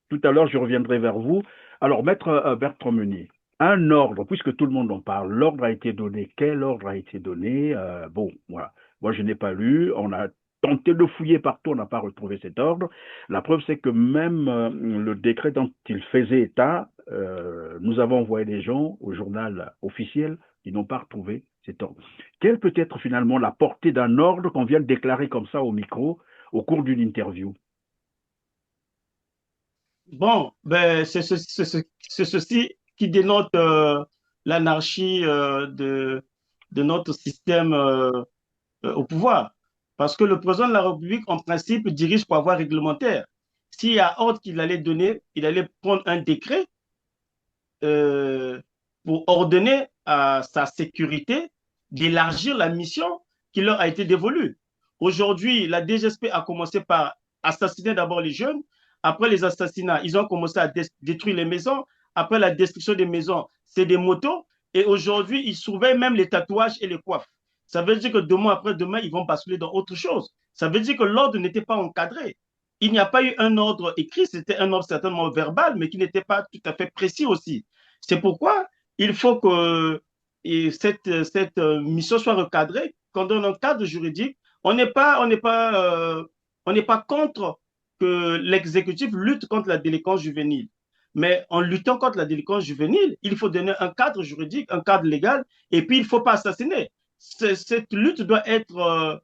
Tout à l'heure, je reviendrai vers vous. Alors, Maître Bertrand Meunier, un ordre, puisque tout le monde en parle, l'ordre a été donné. Quel ordre a été donné? Bon, voilà. Moi, je n'ai pas lu. On a tenté de fouiller partout, on n'a pas retrouvé cet ordre. La preuve, c'est que même le décret dont il faisait état, nous avons envoyé des gens au journal officiel, ils n'ont pas retrouvé cet ordre. Quelle peut être finalement la portée d'un ordre qu'on vient de déclarer comme ça au micro au cours d'une interview? Bon, ben, c'est ceci qui dénote l'anarchie de notre système au pouvoir. Parce que le président de la République, en principe, dirige par voie réglementaire. S'il y a ordre qu'il allait donner, il allait prendre un décret pour ordonner à sa sécurité d'élargir la mission qui leur a été dévolue. Aujourd'hui, la DGSP a commencé par assassiner d'abord les jeunes. Après les assassinats, ils ont commencé à détruire les maisons, après la destruction des maisons, c'est des motos. Et aujourd'hui, ils surveillent même les tatouages et les coiffes. Ça veut dire que demain après demain, ils vont basculer dans autre chose. Ça veut dire que l'ordre n'était pas encadré. Il n'y a pas eu un ordre écrit, c'était un ordre certainement verbal, mais qui n'était pas tout à fait précis aussi. C'est pourquoi il faut que cette mission soit recadrée. Quand on donne un cadre juridique, on n'est pas contre que l'exécutif lutte contre la délinquance juvénile. Mais en luttant contre la délinquance juvénile, il faut donner un cadre juridique, un cadre légal, et puis il ne faut pas assassiner. Cette lutte doit être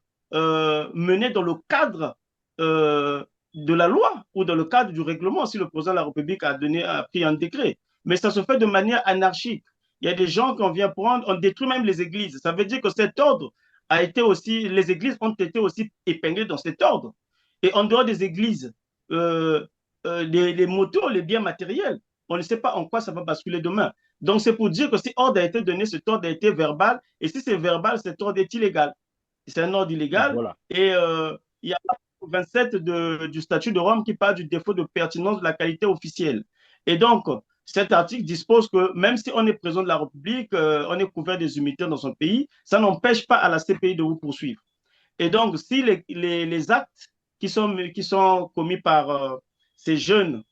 menée dans le cadre de la loi ou dans le cadre du règlement, si le président de la République a pris un décret. Mais ça se fait de manière anarchique. Il y a des gens qu'on vient prendre, on détruit même les églises. Ça veut dire que cet ordre a été aussi, les églises ont été aussi épinglées dans cet ordre. Et en dehors des églises, les motos, les biens matériels, on ne sait pas en quoi ça va basculer demain. Donc c'est pour dire que si ordre a été donné, cet ordre a été verbal, et si c'est verbal, cet ordre est illégal. C'est un ordre illégal, Voilà. et il y a l'article 27 du statut de Rome qui parle du défaut de pertinence de la qualité officielle. Et donc, cet article dispose que même si on est président de la République, on est couvert des immunités dans son pays, ça n'empêche pas à la CPI de vous poursuivre. Et donc, si les actes qui sont commis par ces jeunes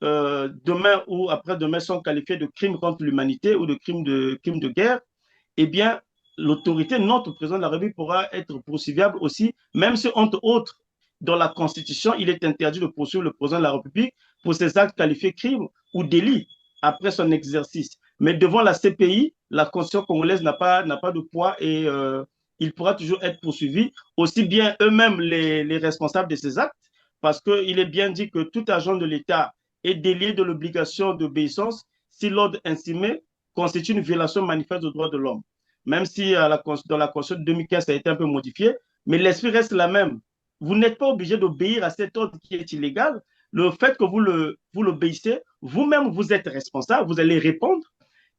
demain ou après-demain sont qualifiés de crimes contre l'humanité ou de crimes de guerre, eh bien, l'autorité, notre président de la République pourra être poursuivable aussi, même si, entre autres, dans la Constitution, il est interdit de poursuivre le président de la République pour ces actes qualifiés crimes ou délits après son exercice. Mais devant la CPI, la Constitution congolaise n'a pas de poids et il pourra toujours être poursuivi, aussi bien eux-mêmes les responsables de ces actes, parce qu'il est bien dit que tout agent de l'État est délié de l'obligation d'obéissance si l'ordre intimé constitue une violation manifeste des droits de l'homme. Même si dans la Constitution de 2015, ça a été un peu modifié, mais l'esprit reste la même. Vous n'êtes pas obligé d'obéir à cet ordre qui est illégal. Le fait que vous l'obéissez, vous-même, vous êtes responsable, vous allez répondre.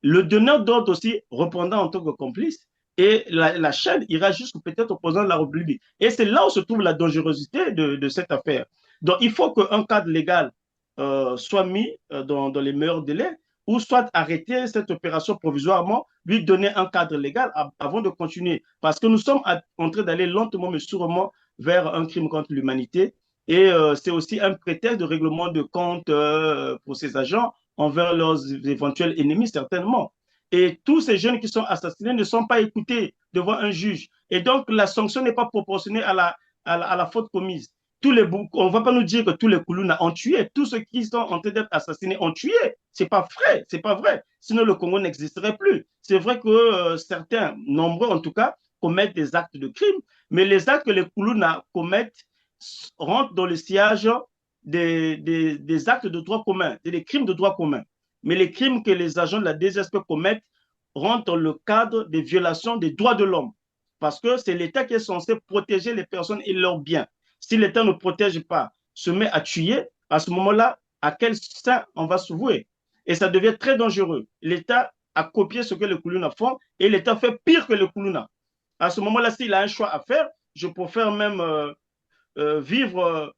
Le donneur d'ordre aussi répondra en tant que complice. Et la chaîne ira jusqu'au peut-être au président de la République. Et c'est là où se trouve la dangerosité de cette affaire. Donc, il faut qu'un cadre légal soit mis dans les meilleurs délais ou soit arrêter cette opération provisoirement, lui donner un cadre légal avant de continuer. Parce que nous sommes en train d'aller lentement mais sûrement vers un crime contre l'humanité. Et c'est aussi un prétexte de règlement de compte pour ces agents envers leurs éventuels ennemis, certainement. Et tous ces jeunes qui sont assassinés ne sont pas écoutés devant un juge. Et donc, la sanction n'est pas proportionnée à la faute commise. On ne va pas nous dire que tous les Koulouna ont tué. Tous ceux qui sont en train d'être assassinés ont tué. Ce n'est pas vrai. C'est pas vrai. Sinon, le Congo n'existerait plus. C'est vrai que certains, nombreux en tout cas, commettent des actes de crime, mais les actes que les Koulouna commettent rentrent dans le sillage des actes de droit commun, des crimes de droit commun. Mais les crimes que les agents de la DGSP commettent rentrent dans le cadre des violations des droits de l'homme. Parce que c'est l'État qui est censé protéger les personnes et leurs biens. Si l'État ne protège pas, se met à tuer, à ce moment-là, à quel sein on va se vouer? Et ça devient très dangereux. L'État a copié ce que les Koulouna font et l'État fait pire que les Koulouna. À ce moment-là, s'il a un choix à faire, je préfère même vivre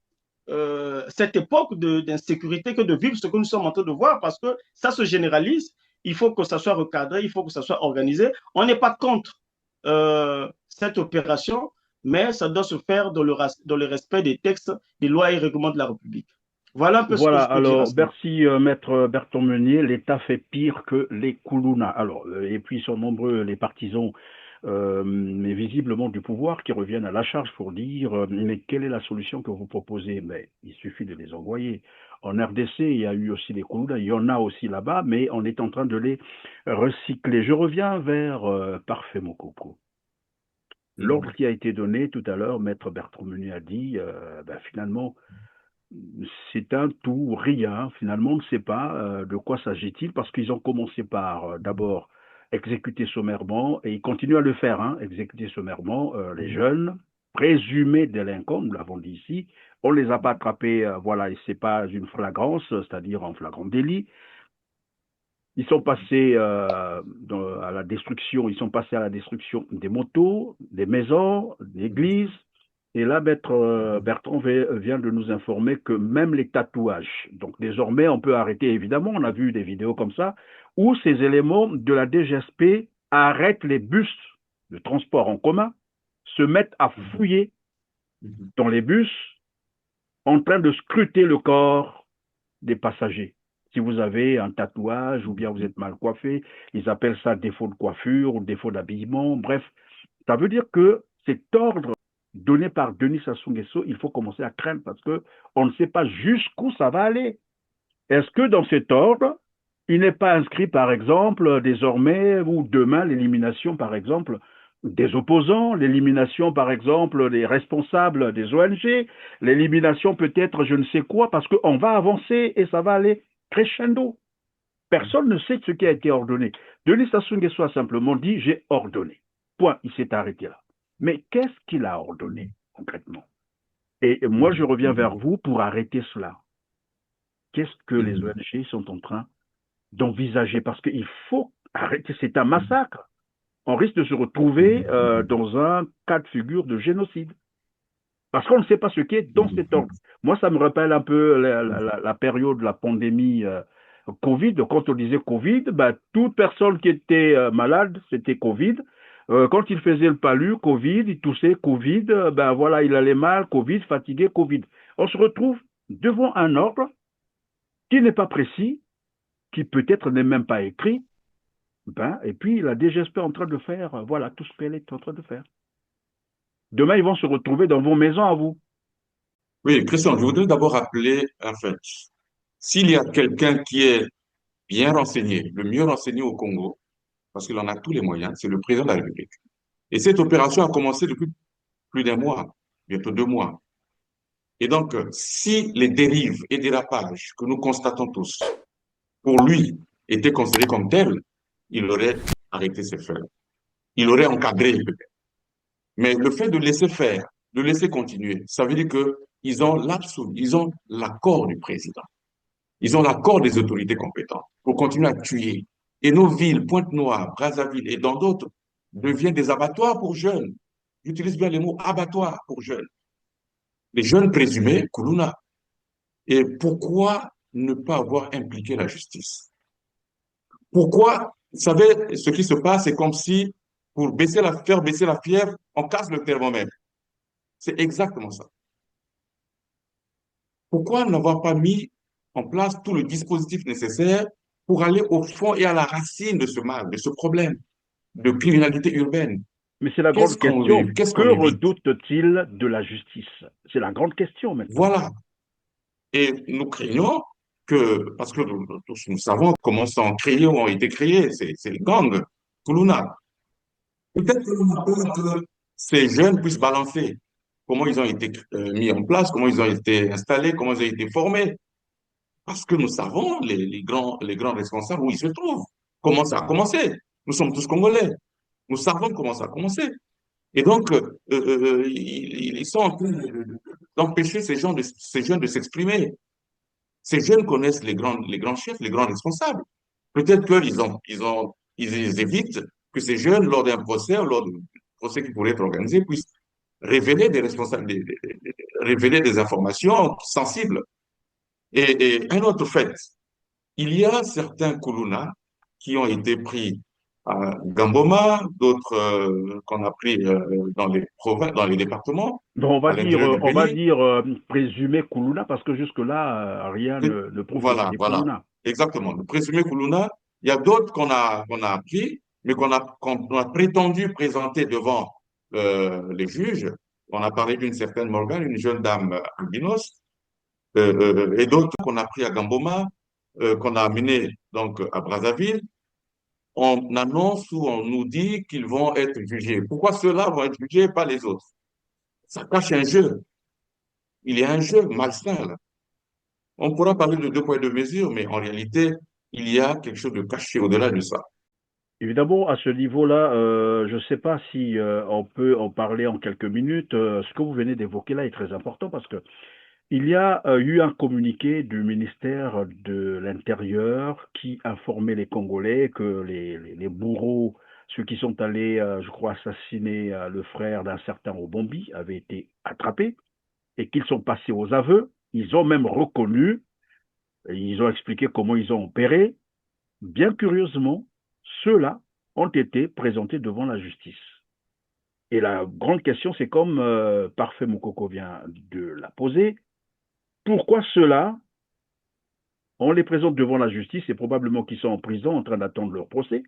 cette époque d'insécurité que de vivre ce que nous sommes en train de voir parce que ça se généralise. Il faut que ça soit recadré, il faut que ça soit organisé. On n'est pas contre cette opération, mais ça doit se faire dans le respect des textes, des lois et règlements de la République. Voilà un peu ce que je peux dire. Alors, merci Maître Berton Meunier. L'État fait pire que les Koulouna. Alors, et puis ils sont nombreux les partisans, mais visiblement du pouvoir, qui reviennent à la charge pour dire mais quelle est la solution que vous proposez? Mais il suffit de les envoyer. En RDC, il y a eu aussi les Koulouna, il y en a aussi là-bas, mais on est en train de les recycler. Je reviens vers Parfait Mokoko. L'ordre qui a été donné tout à l'heure, Maître Berton Meunier a dit, finalement, c'est un tout ou rien. Finalement, on ne sait pas de quoi s'agit-il, parce qu'ils ont commencé par d'abord exécuter sommairement, et ils continuent à le faire, exécuter sommairement les jeunes, présumés délinquants, nous l'avons dit ici. On ne les a pas attrapés, voilà, et ce n'est pas une flagrance, c'est-à-dire en flagrant délit. Ils sont passés à la destruction. Ils sont passés à la destruction des motos, des maisons, des églises. Et là, Maître Bertrand vient de nous informer que même les tatouages, donc désormais on peut arrêter, évidemment, on a vu des vidéos comme ça, où ces éléments de la DGSP arrêtent les bus de transport en commun, se mettent à fouiller dans les bus en train de scruter le corps des passagers. Si vous avez un tatouage ou bien vous êtes mal coiffé, ils appellent ça défaut de coiffure ou défaut d'habillement. Bref, ça veut dire que cet ordre donné par Denis Sassou Nguesso, il faut commencer à craindre parce qu'on ne sait pas jusqu'où ça va aller. Est-ce que dans cet ordre, il n'est pas inscrit, par exemple, désormais ou demain, l'élimination, par exemple, des opposants, l'élimination, par exemple, des responsables des ONG, l'élimination peut-être je ne sais quoi, parce qu'on va avancer et ça va aller crescendo. Personne ne sait ce qui a été ordonné. Denis Sassou Nguesso a simplement dit « j'ai ordonné ». Point, il s'est arrêté là. Mais qu'est-ce qu'il a ordonné concrètement? Et moi, je reviens vers vous pour arrêter cela. Qu'est-ce que les ONG sont en train d'envisager? Parce qu'il faut arrêter, c'est un massacre. On risque de se retrouver dans un cas de figure de génocide. Parce qu'on ne sait pas ce qui est dans cet ordre. Moi, ça me rappelle un peu la période de la pandémie Covid. Quand on disait Covid, toute personne qui était malade, c'était Covid. Quand il faisait le palu, Covid, il toussait, Covid, voilà, il allait mal, Covid, fatigué, Covid. On se retrouve devant un ordre qui n'est pas précis, qui peut-être n'est même pas écrit, et puis la DGSP est en train de faire, voilà, tout ce qu'elle est en train de faire. Demain, ils vont se retrouver dans vos maisons à vous. Oui, Christian, je voudrais d'abord rappeler, en fait, s'il y a quelqu'un qui est bien renseigné, le mieux renseigné au Congo, parce qu'il en a tous les moyens, c'est le président de la République. Et cette opération a commencé depuis plus d'un mois, bientôt 2 mois. Et donc, si les dérives et dérapages que nous constatons tous, pour lui, étaient considérés comme tels, il aurait arrêté ces faits. Il aurait encadré peut-être. Mais le fait de laisser faire, de laisser continuer, ça veut dire qu'ils ont ils ont l'accord du président. Ils ont l'accord des autorités compétentes pour continuer à tuer. Et nos villes, Pointe-Noire, Brazzaville et dans d'autres, deviennent des abattoirs pour jeunes. J'utilise bien les mots abattoirs pour jeunes. Les jeunes présumés, Koulouna. Et pourquoi ne pas avoir impliqué la justice? Pourquoi, vous savez, ce qui se passe, c'est comme si, pour faire baisser la fièvre, on casse le thermomètre. C'est exactement ça. Pourquoi n'avoir pas mis en place tout le dispositif nécessaire pour aller au fond et à la racine de ce mal, de ce problème de criminalité urbaine? Mais c'est la grande question. Qu'est-ce Que qu'on évite? redoute-t-il de la justice? C'est la grande question maintenant. Voilà. Et nous craignons que, parce que tous nous savons comment sont créés ou ont été créés, c'est les gangs, Koulouna. Peut-être que ces jeunes puissent balancer comment ils ont été mis en place, comment ils ont été installés, comment ils ont été formés. Parce que nous savons, les grands responsables, où ils se trouvent, comment ça a commencé. Nous sommes tous Congolais. Nous savons comment ça a commencé. Et donc, ils sont en train d'empêcher ces jeunes de s'exprimer. Ces jeunes connaissent les grands chefs, les grands responsables. Peut-être ils évitent que ces jeunes, lors d'un procès ou lors d'un procès qui pourrait être organisé, puissent révéler des responsables, révéler des informations sensibles. Et un autre fait, il y a certains Koulouna qui ont été pris à Gamboma, d'autres qu'on a pris dans les provinces, dans les départements, Donc à l'intérieur du on va pays. dire présumé Koulouna parce que jusque-là, rien ne prouve que Voilà, c'est voilà, Koulouna. exactement. Le présumé Koulouna, il y a d'autres qu'on a pris, mais qu'on a prétendu présenter devant les juges. On a parlé d'une certaine Morgane, une jeune dame albinos, et d'autres qu'on a pris à Gamboma, qu'on a amenés donc à Brazzaville. On annonce ou on nous dit qu'ils vont être jugés. Pourquoi ceux-là vont être jugés et pas les autres? Ça cache un jeu. Il y a un jeu malsain là. On pourra parler de 2 poids 2 mesures, mais en réalité, il y a quelque chose de caché au-delà de ça. Évidemment, à ce niveau-là, je ne sais pas si on peut en parler en quelques minutes. Ce que vous venez d'évoquer là est très important parce que il y a eu un communiqué du ministère de l'Intérieur qui informait les Congolais que les bourreaux ceux qui sont allés, je crois, assassiner le frère d'un certain Obombi avaient été attrapés et qu'ils sont passés aux aveux. Ils ont même reconnu, et ils ont expliqué comment ils ont opéré. Bien curieusement, ceux-là ont été présentés devant la justice. Et la grande question, c'est comme Parfait Moukoko vient de la poser, pourquoi ceux-là, on les présente devant la justice et probablement qu'ils sont en prison en train d'attendre leur procès,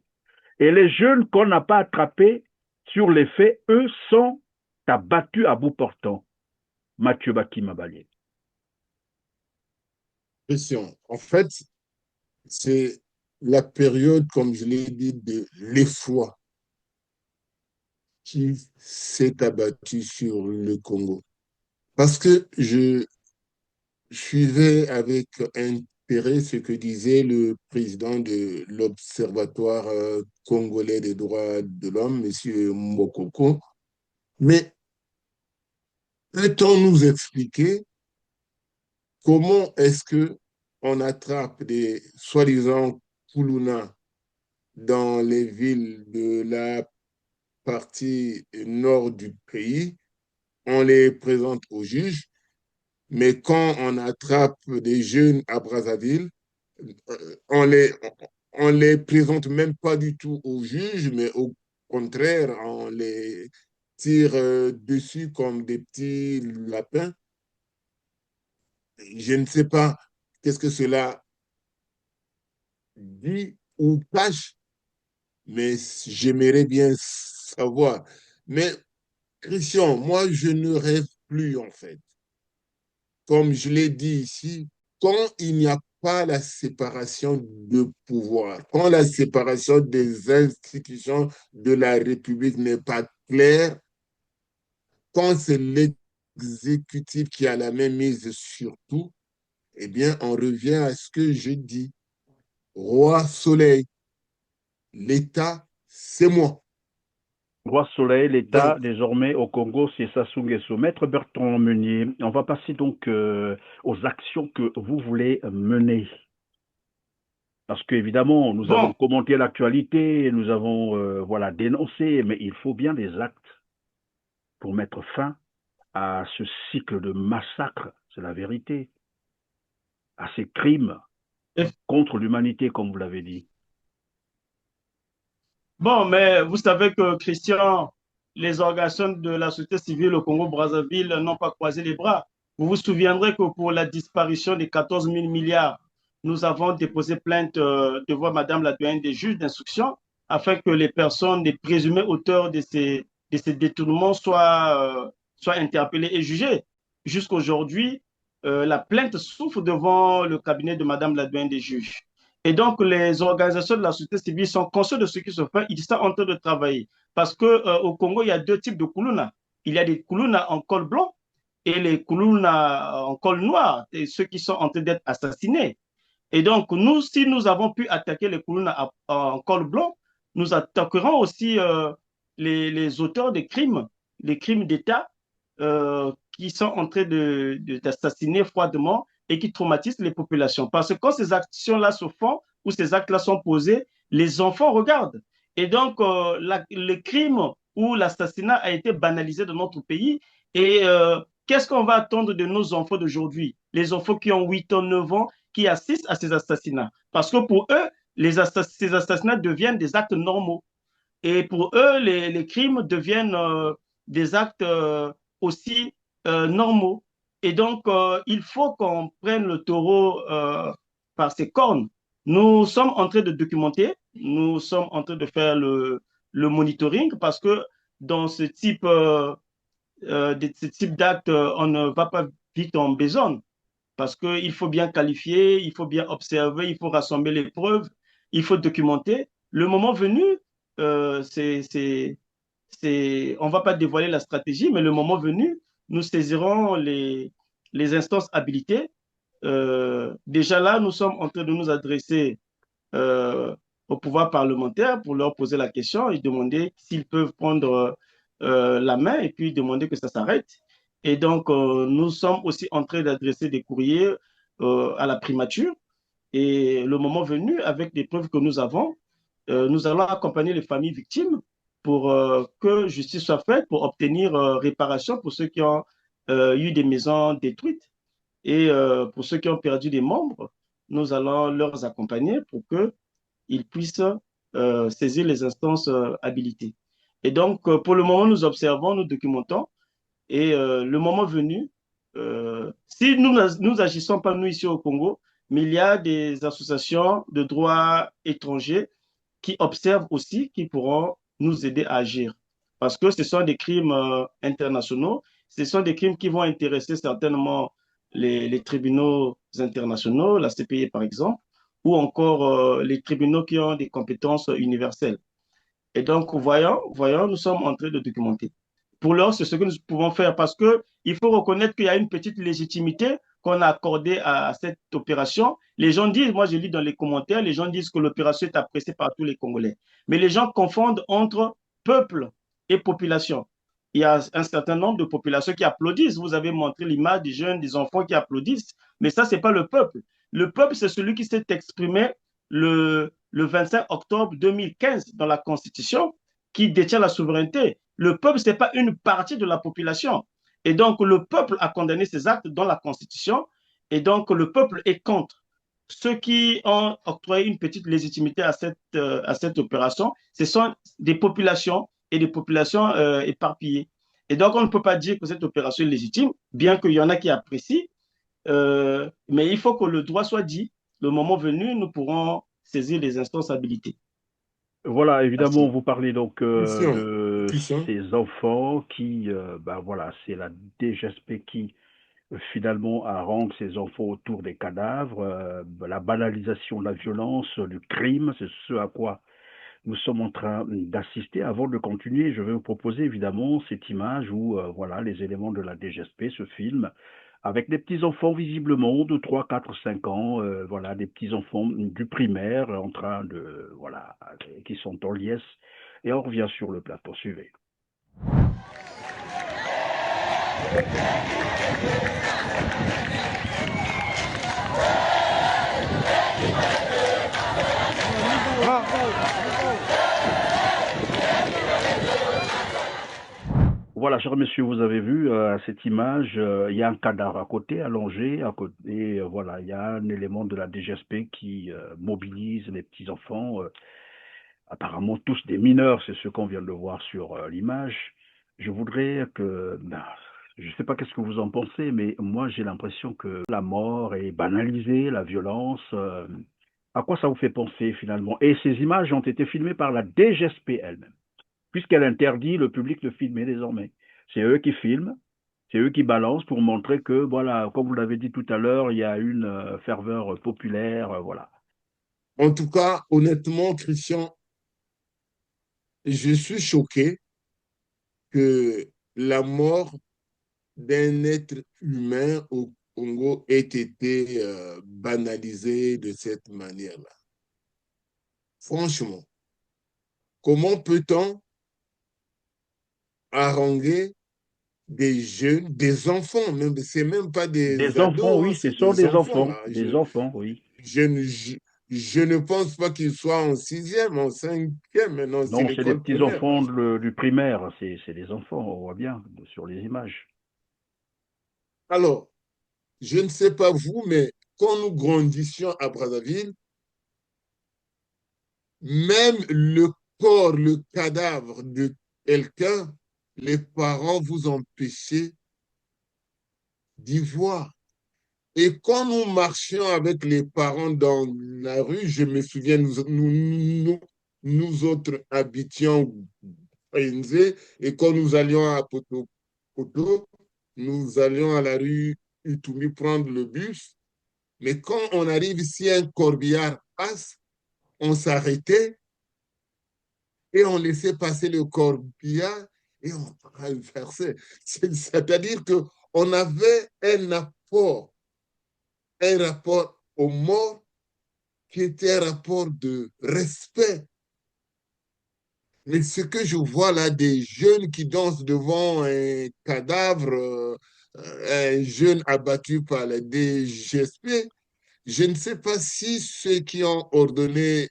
et les jeunes qu'on n'a pas attrapés sur les faits, eux, sont abattus à bout portant. Mathieu Baki Mabalé. Question. En fait, c'est la période, comme je l'ai dit, de l'effroi qui s'est abattu sur le Congo. Parce que je suivais avec intérêt ce que disait le président de l'Observatoire congolais des droits de l'homme, M. Mokoko. Mais peut-on nous expliquer comment est-ce que on attrape des soi-disant Kuluna dans les villes de la partie nord du pays, on les présente aux juges, mais quand on attrape des jeunes à Brazzaville, on les, on les présente même pas du tout aux juges, mais au contraire, on les tire dessus comme des petits lapins. Je ne sais pas qu'est-ce que cela dit ou cache, mais j'aimerais bien savoir. Mais Christian, moi, je ne rêve plus, en fait. Comme je l'ai dit ici, quand il n'y a pas la séparation de pouvoir, quand la séparation des institutions de la République n'est pas claire, quand c'est l'exécutif qui a la même mise sur tout, eh bien, on revient à ce que je dis. Roi Soleil, l'État, c'est moi. Roi Soleil, l'État, Donc, désormais au Congo, c'est Sassou Nguesso. Maître Bertrand Meunier, on va passer donc aux actions que vous voulez mener. Parce qu'évidemment, nous avons Bon, commenté l'actualité, nous avons voilà, dénoncé, mais il faut bien des actes pour mettre fin à ce cycle de massacre, c'est la vérité, à ces crimes contre l'humanité, comme vous l'avez dit. bon, mais vous savez que, Christian, les organisations de la société civile au Congo-Brazzaville n'ont pas croisé les bras. Vous vous souviendrez que pour la disparition des 14 000 milliards, nous avons déposé plainte devant Madame la doyenne des juges d'instruction afin que les personnes, les présumées auteurs de ces détournements soient interpellées et jugées. Jusqu'aujourd'hui, la plainte souffre devant le cabinet de Madame la doyenne des juges. Et donc, les organisations de la société civile sont conscientes de ce qui se fait. Ils sont en train de travailler. Parce qu'au Congo, il y a deux types de Kuluna. Il y a des Kuluna en col blanc et les Kuluna en col noir, et ceux qui sont en train d'être assassinés. Et donc, nous, si nous avons pu attaquer les Kuluna en col blanc, nous attaquerons aussi les auteurs des crimes, les crimes d'État qui sont en train d'assassiner froidement et qui traumatisent les populations. Parce que quand ces actions-là se font ou ces actes-là sont posés, les enfants regardent. Et donc, le crime ou l'assassinat a été banalisé dans notre pays. Et qu'est-ce qu'on va attendre de nos enfants d'aujourd'hui? Les enfants qui ont 8 ans, 9 ans, qui assistent à ces assassinats. Parce que pour eux, ces assassinats deviennent des actes normaux. Et pour eux, les crimes deviennent des actes aussi normaux. Et donc, il faut qu'on prenne le taureau par ses cornes. Nous sommes en train de documenter, nous sommes en train de faire le monitoring parce que dans ce type d'actes, on ne va pas vite en besogne parce qu'il faut bien qualifier, il faut bien observer, il faut rassembler les preuves, il faut documenter. Le moment venu, on ne va pas dévoiler la stratégie, mais le moment venu, nous saisirons les instances habilitées. Déjà là, nous sommes en train de nous adresser au pouvoir parlementaire pour leur poser la question et demander s'ils peuvent prendre la main et puis demander que ça s'arrête. Et donc, nous sommes aussi en train d'adresser des courriers à la primature. Et le moment venu, avec les preuves que nous avons, nous allons accompagner les familles victimes pour que justice soit faite, pour obtenir réparation pour ceux qui ont eu des maisons détruites et pour ceux qui ont perdu des membres. Nous allons leur accompagner pour qu'ils puissent saisir les instances habilitées. Et donc, pour le moment, nous observons, nous documentons, et le moment venu, si nous agissons pas nous ici au Congo, mais il y a des associations de droit étrangers qui observent aussi, qui pourront nous aider à agir. Parce que ce sont des crimes internationaux, ce sont des crimes qui vont intéresser certainement les tribunaux internationaux, la CPI par exemple, ou encore les tribunaux qui ont des compétences universelles. Et donc, voyons, nous sommes en train de documenter. Pour l'heure, c'est ce que nous pouvons faire parce qu'il faut reconnaître qu'il y a une petite légitimité qu'on a accordée à cette opération. Les gens disent, moi je lis dans les commentaires, les gens disent que l'opération est appréciée par tous les Congolais. Mais les gens confondent entre peuple et population. Il y a un certain nombre de populations qui applaudissent. Vous avez montré l'image des jeunes, des enfants qui applaudissent. Mais ça, ce n'est pas le peuple. Le peuple, c'est celui qui s'est exprimé le 25 octobre 2015 dans la Constitution, qui détient la souveraineté. Le peuple, ce n'est pas une partie de la population. Et donc, le peuple a condamné ces actes dans la Constitution. Et donc, le peuple est contre. Ceux qui ont octroyé une petite légitimité à cette opération, ce sont des populations et des populations éparpillées. Et donc, on ne peut pas dire que cette opération est légitime, bien qu'il y en a qui apprécient, mais il faut que le droit soit dit. Le moment venu, nous pourrons saisir les instances habilitées. Voilà, évidemment, Merci. vous parlez donc Christian, de Christian, ces enfants qui, ben voilà, c'est la DGSP qui finalement arrange ces enfants autour des cadavres, la banalisation de la violence, du crime, c'est ce à quoi nous sommes en train d'assister. Avant de continuer, je vais vous proposer évidemment cette image où voilà les éléments de la DGSP, ce film, avec des petits-enfants visiblement de 3, 4, 5 ans, voilà, des petits-enfants du primaire en train de, voilà, qui sont en liesse. Et on revient sur le plateau, suivez. Voilà, chers messieurs, vous avez vu cette image, il y a un cadavre à côté, allongé, à côté, et voilà, il y a un élément de la DGSP qui mobilise les petits-enfants, apparemment tous des mineurs, c'est ce qu'on vient de voir sur l'image. Je voudrais que, je ne sais pas qu'est-ce que vous en pensez, mais moi j'ai l'impression que la mort est banalisée, la violence. À quoi ça vous fait penser finalement? Et ces images ont été filmées par la DGSP elle-même, puisqu'elle interdit le public de filmer désormais. C'est eux qui filment, c'est eux qui balancent pour montrer que, voilà, comme vous l'avez dit tout à l'heure, il y a une ferveur populaire, voilà. en tout cas, honnêtement, Christian, je suis choqué que la mort d'un être humain au Congo ait été banalisée de cette manière-là. Franchement, comment peut-on haranguer des jeunes, des enfants, même, c'est même pas des Des enfants, ados, hein, oui, ce c'est sont des des enfants, enfants, là. des enfants, oui. Je ne pense pas qu'ils soient en sixième, en cinquième, maintenant c'est Non, c'est des l'école primaire. petits-enfants du primaire, c'est des enfants, on voit bien sur les images. Alors, je ne sais pas vous, mais quand nous grandissions à Brazzaville, même le corps, le cadavre de quelqu'un, les parents vous empêchaient d'y voir. Et quand nous marchions avec les parents dans la rue, je me souviens, nous autres habitions à Inzé, et quand nous allions à Poto, nous allions à la rue Utumi prendre le bus. Mais quand on arrive ici, un corbillard passe, on s'arrêtait et on laissait passer le corbillard et on traversait. C'est-à-dire qu'on avait un rapport aux morts qui était un rapport de respect. Mais ce que je vois là, des jeunes qui dansent devant un cadavre, un jeune abattu par la DGSP, je ne sais pas si ceux qui ont ordonné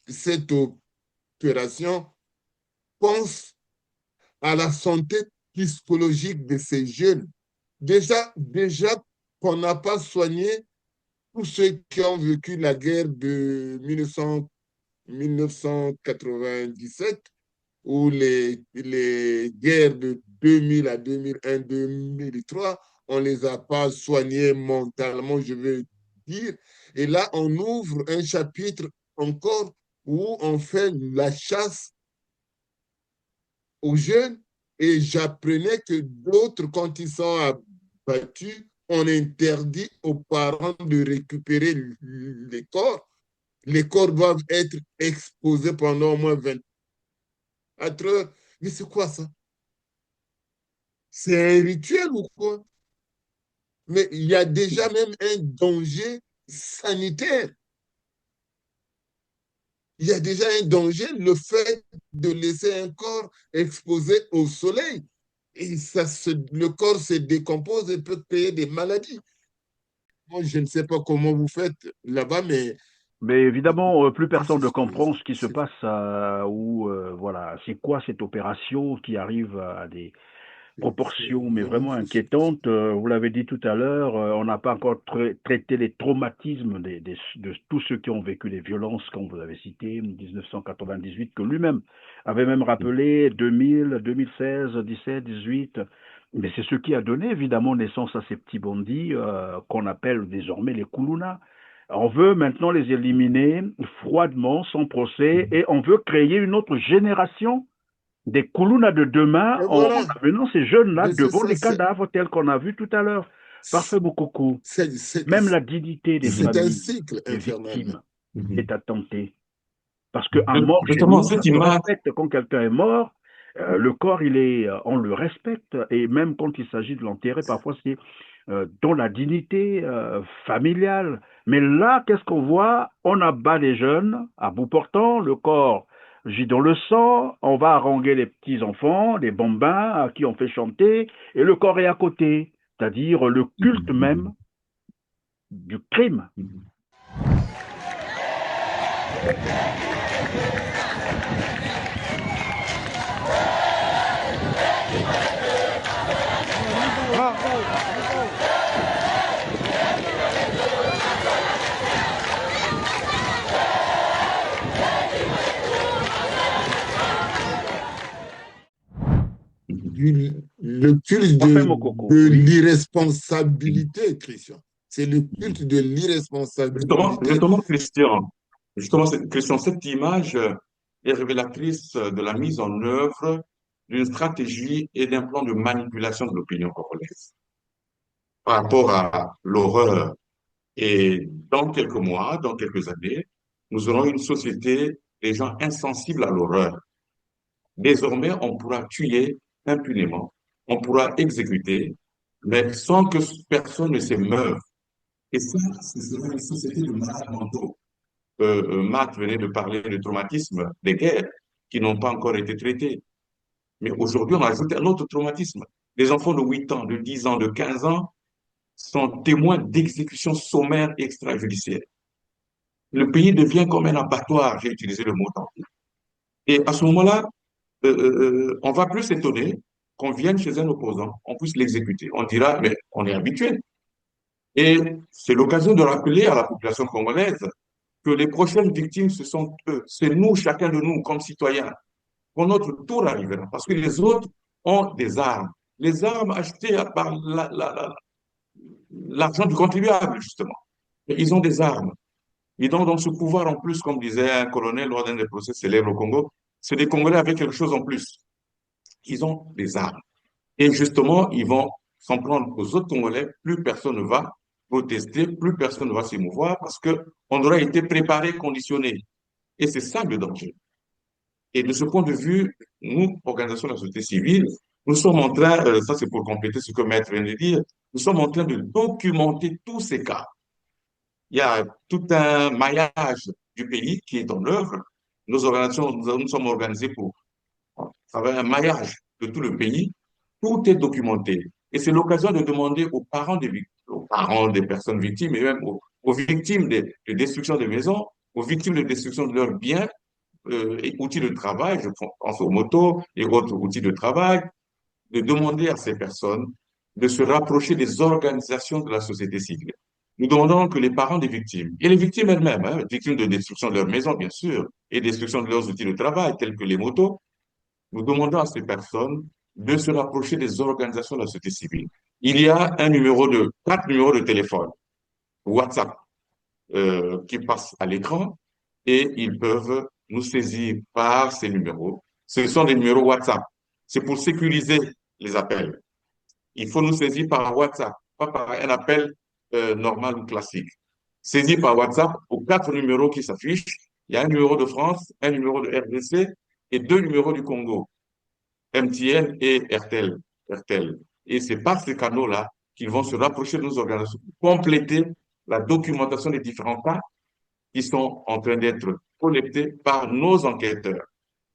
cette opération pense à la santé psychologique de ces jeunes. Déjà qu'on n'a pas soigné tous ceux qui ont vécu la guerre de 1997 ou les guerres de 2000 à 2001, 2003, on ne les a pas soignés mentalement, je veux dire. Et là, on ouvre un chapitre encore où on fait la chasse aux jeunes et j'apprenais que d'autres, quand ils sont abattus, on interdit aux parents de récupérer les corps. Les corps doivent être exposés pendant au moins 24 heures. Mais c'est quoi ça? C'est un rituel ou quoi? Mais il y a déjà même un danger sanitaire. Il y a déjà un danger, le fait de laisser un corps exposé au soleil. Et le corps se décompose et peut créer des maladies. Moi, je ne sais pas comment vous faites là-bas, mais Mais évidemment, plus personne ne comprend ce qui se passe voilà, c'est quoi cette opération qui arrive à des proportions, mais vraiment inquiétantes. Vous l'avez dit tout à l'heure, on n'a pas encore traité les traumatismes de tous ceux qui ont vécu les violences, comme vous avez cité, 1998, que lui-même avait même rappelé, 2000, 2016, 17, 18. Mais c'est ce qui a donné évidemment naissance à ces petits bandits qu'on appelle désormais les Koulouna. On veut maintenant les éliminer froidement, sans procès, et on veut créer une autre génération des Koulouna de demain en amenant ces jeunes-là devant les cadavres tels qu'on a vu tout à l'heure. Parfait, Boukoukou. Même la dignité des familles, des victimes est attentée. Parce qu'un mort chez nous, on respecte quand quelqu'un est mort, le corps, on le respecte. Et même quand il s'agit de l'enterrer, parfois c'est dans la dignité familiale. Mais là, qu'est-ce qu'on voit? On abat les jeunes à bout portant, le corps gît dans le sang, on va haranguer les petits-enfants, les bambins à qui on fait chanter, et le corps est à côté, c'est-à-dire le culte même du crime. Le culte de l'irresponsabilité, Christian. C'est le culte de l'irresponsabilité. Justement, Christian, cette image est révélatrice de la mise en œuvre d'une stratégie et d'un plan de manipulation de l'opinion congolaise par rapport à l'horreur. Et dans quelques mois, dans quelques années, nous aurons une société des gens insensibles à l'horreur. Désormais, on pourra tuer impunément, on pourra exécuter, mais sans que personne ne s'émeuve. Et ça, ce sera une société de malades mentaux. Marc venait de parler du traumatisme des guerres qui n'ont pas encore été traités. Mais aujourd'hui, on ajoute un autre traumatisme. Les enfants de 8 ans, de 10 ans, de 15 ans sont témoins d'exécutions sommaires extrajudiciaires. Le pays devient comme un abattoir, j'ai utilisé le mot tantôt. Et à ce moment-là, on va plus s'étonner qu'on vienne chez un opposant, on puisse l'exécuter. On dira, mais on est habitué. Et c'est l'occasion de rappeler à la population congolaise que les prochaines victimes, ce sont eux. C'est nous, chacun de nous, comme citoyens, quand notre tour arrivera. Parce que les autres ont des armes. Les armes achetées par l'argent du contribuable, justement. Et ils ont des armes. Ils ont donc ce pouvoir en plus, comme disait un colonel lors d'un des procès célèbres au Congo, c'est des Congolais avec quelque chose en plus. Ils ont des armes. Et justement, ils vont s'en prendre aux autres Congolais. Plus personne ne va protester, plus personne ne va s'émouvoir parce qu'on aura été préparé, conditionné. Et c'est ça le danger. Et de ce point de vue, nous, organisation de la société civile, nous sommes en train, ça c'est pour compléter ce que Maître vient de dire, nous sommes en train de documenter tous ces cas. Il y a tout un maillage du pays qui est en œuvre. Nos organisations, nous sommes organisés pour travailler un maillage de tout le pays. Tout est documenté. Et c'est l'occasion de demander aux parents des personnes victimes et même aux victimes de destruction de maisons, aux victimes de destruction de leurs biens, outils de travail, je pense aux motos et autres outils de travail, de demander à ces personnes de se rapprocher des organisations de la société civile. Nous demandons que les parents des victimes, et les victimes elles-mêmes, hein, victimes de destruction de leur maison, bien sûr, et destruction de leurs outils de travail, tels que les motos, nous demandons à ces personnes de se rapprocher des organisations de la société civile. Il y a quatre numéros de téléphone, WhatsApp, qui passent à l'écran et ils peuvent nous saisir par ces numéros. Ce sont des numéros WhatsApp. C'est pour sécuriser les appels. Il faut nous saisir par WhatsApp, pas par un appel normal ou classique. Saisir par WhatsApp aux quatre numéros qui s'affichent. Il y a un numéro de France, un numéro de RDC et deux numéros du Congo, MTN et RTL. Et c'est par ces canaux-là qu'ils vont se rapprocher de nos organisations pour compléter la documentation des différents cas qui sont en train d'être collectés par nos enquêteurs,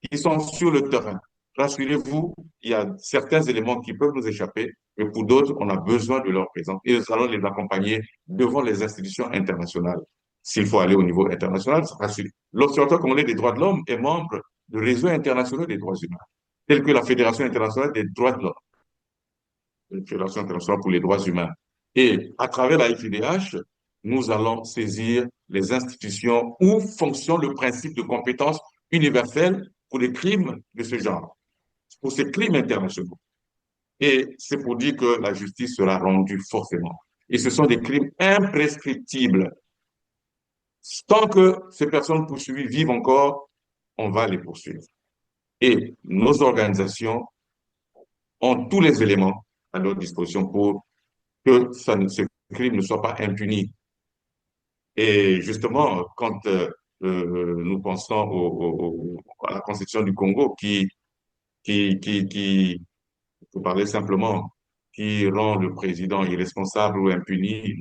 qui sont sur le terrain. Rassurez-vous, il y a certains éléments qui peuvent nous échapper, mais pour d'autres, on a besoin de leur présence. Et nous allons les accompagner devant les institutions internationales. S'il faut aller au niveau international, ça rassure. L'Observatoire congolais des droits de l'homme est membre du réseau international des droits humains, tel que la Fédération internationale des droits de l'homme, la Fédération internationale pour les droits humains. Et à travers la FIDH, nous allons saisir les institutions où fonctionne le principe de compétence universelle pour les crimes de ce genre, pour ces crimes internationaux. Et c'est pour dire que la justice sera rendue forcément. Et ce sont des crimes imprescriptibles. Tant que ces personnes poursuivies vivent encore, on va les poursuivre. Et nos organisations ont tous les éléments à leur disposition pour que ce crime ne soit pas impuni. Et justement, quand nous pensons à la Constitution du Congo pour parler simplement, qui rend le président irresponsable ou impuni,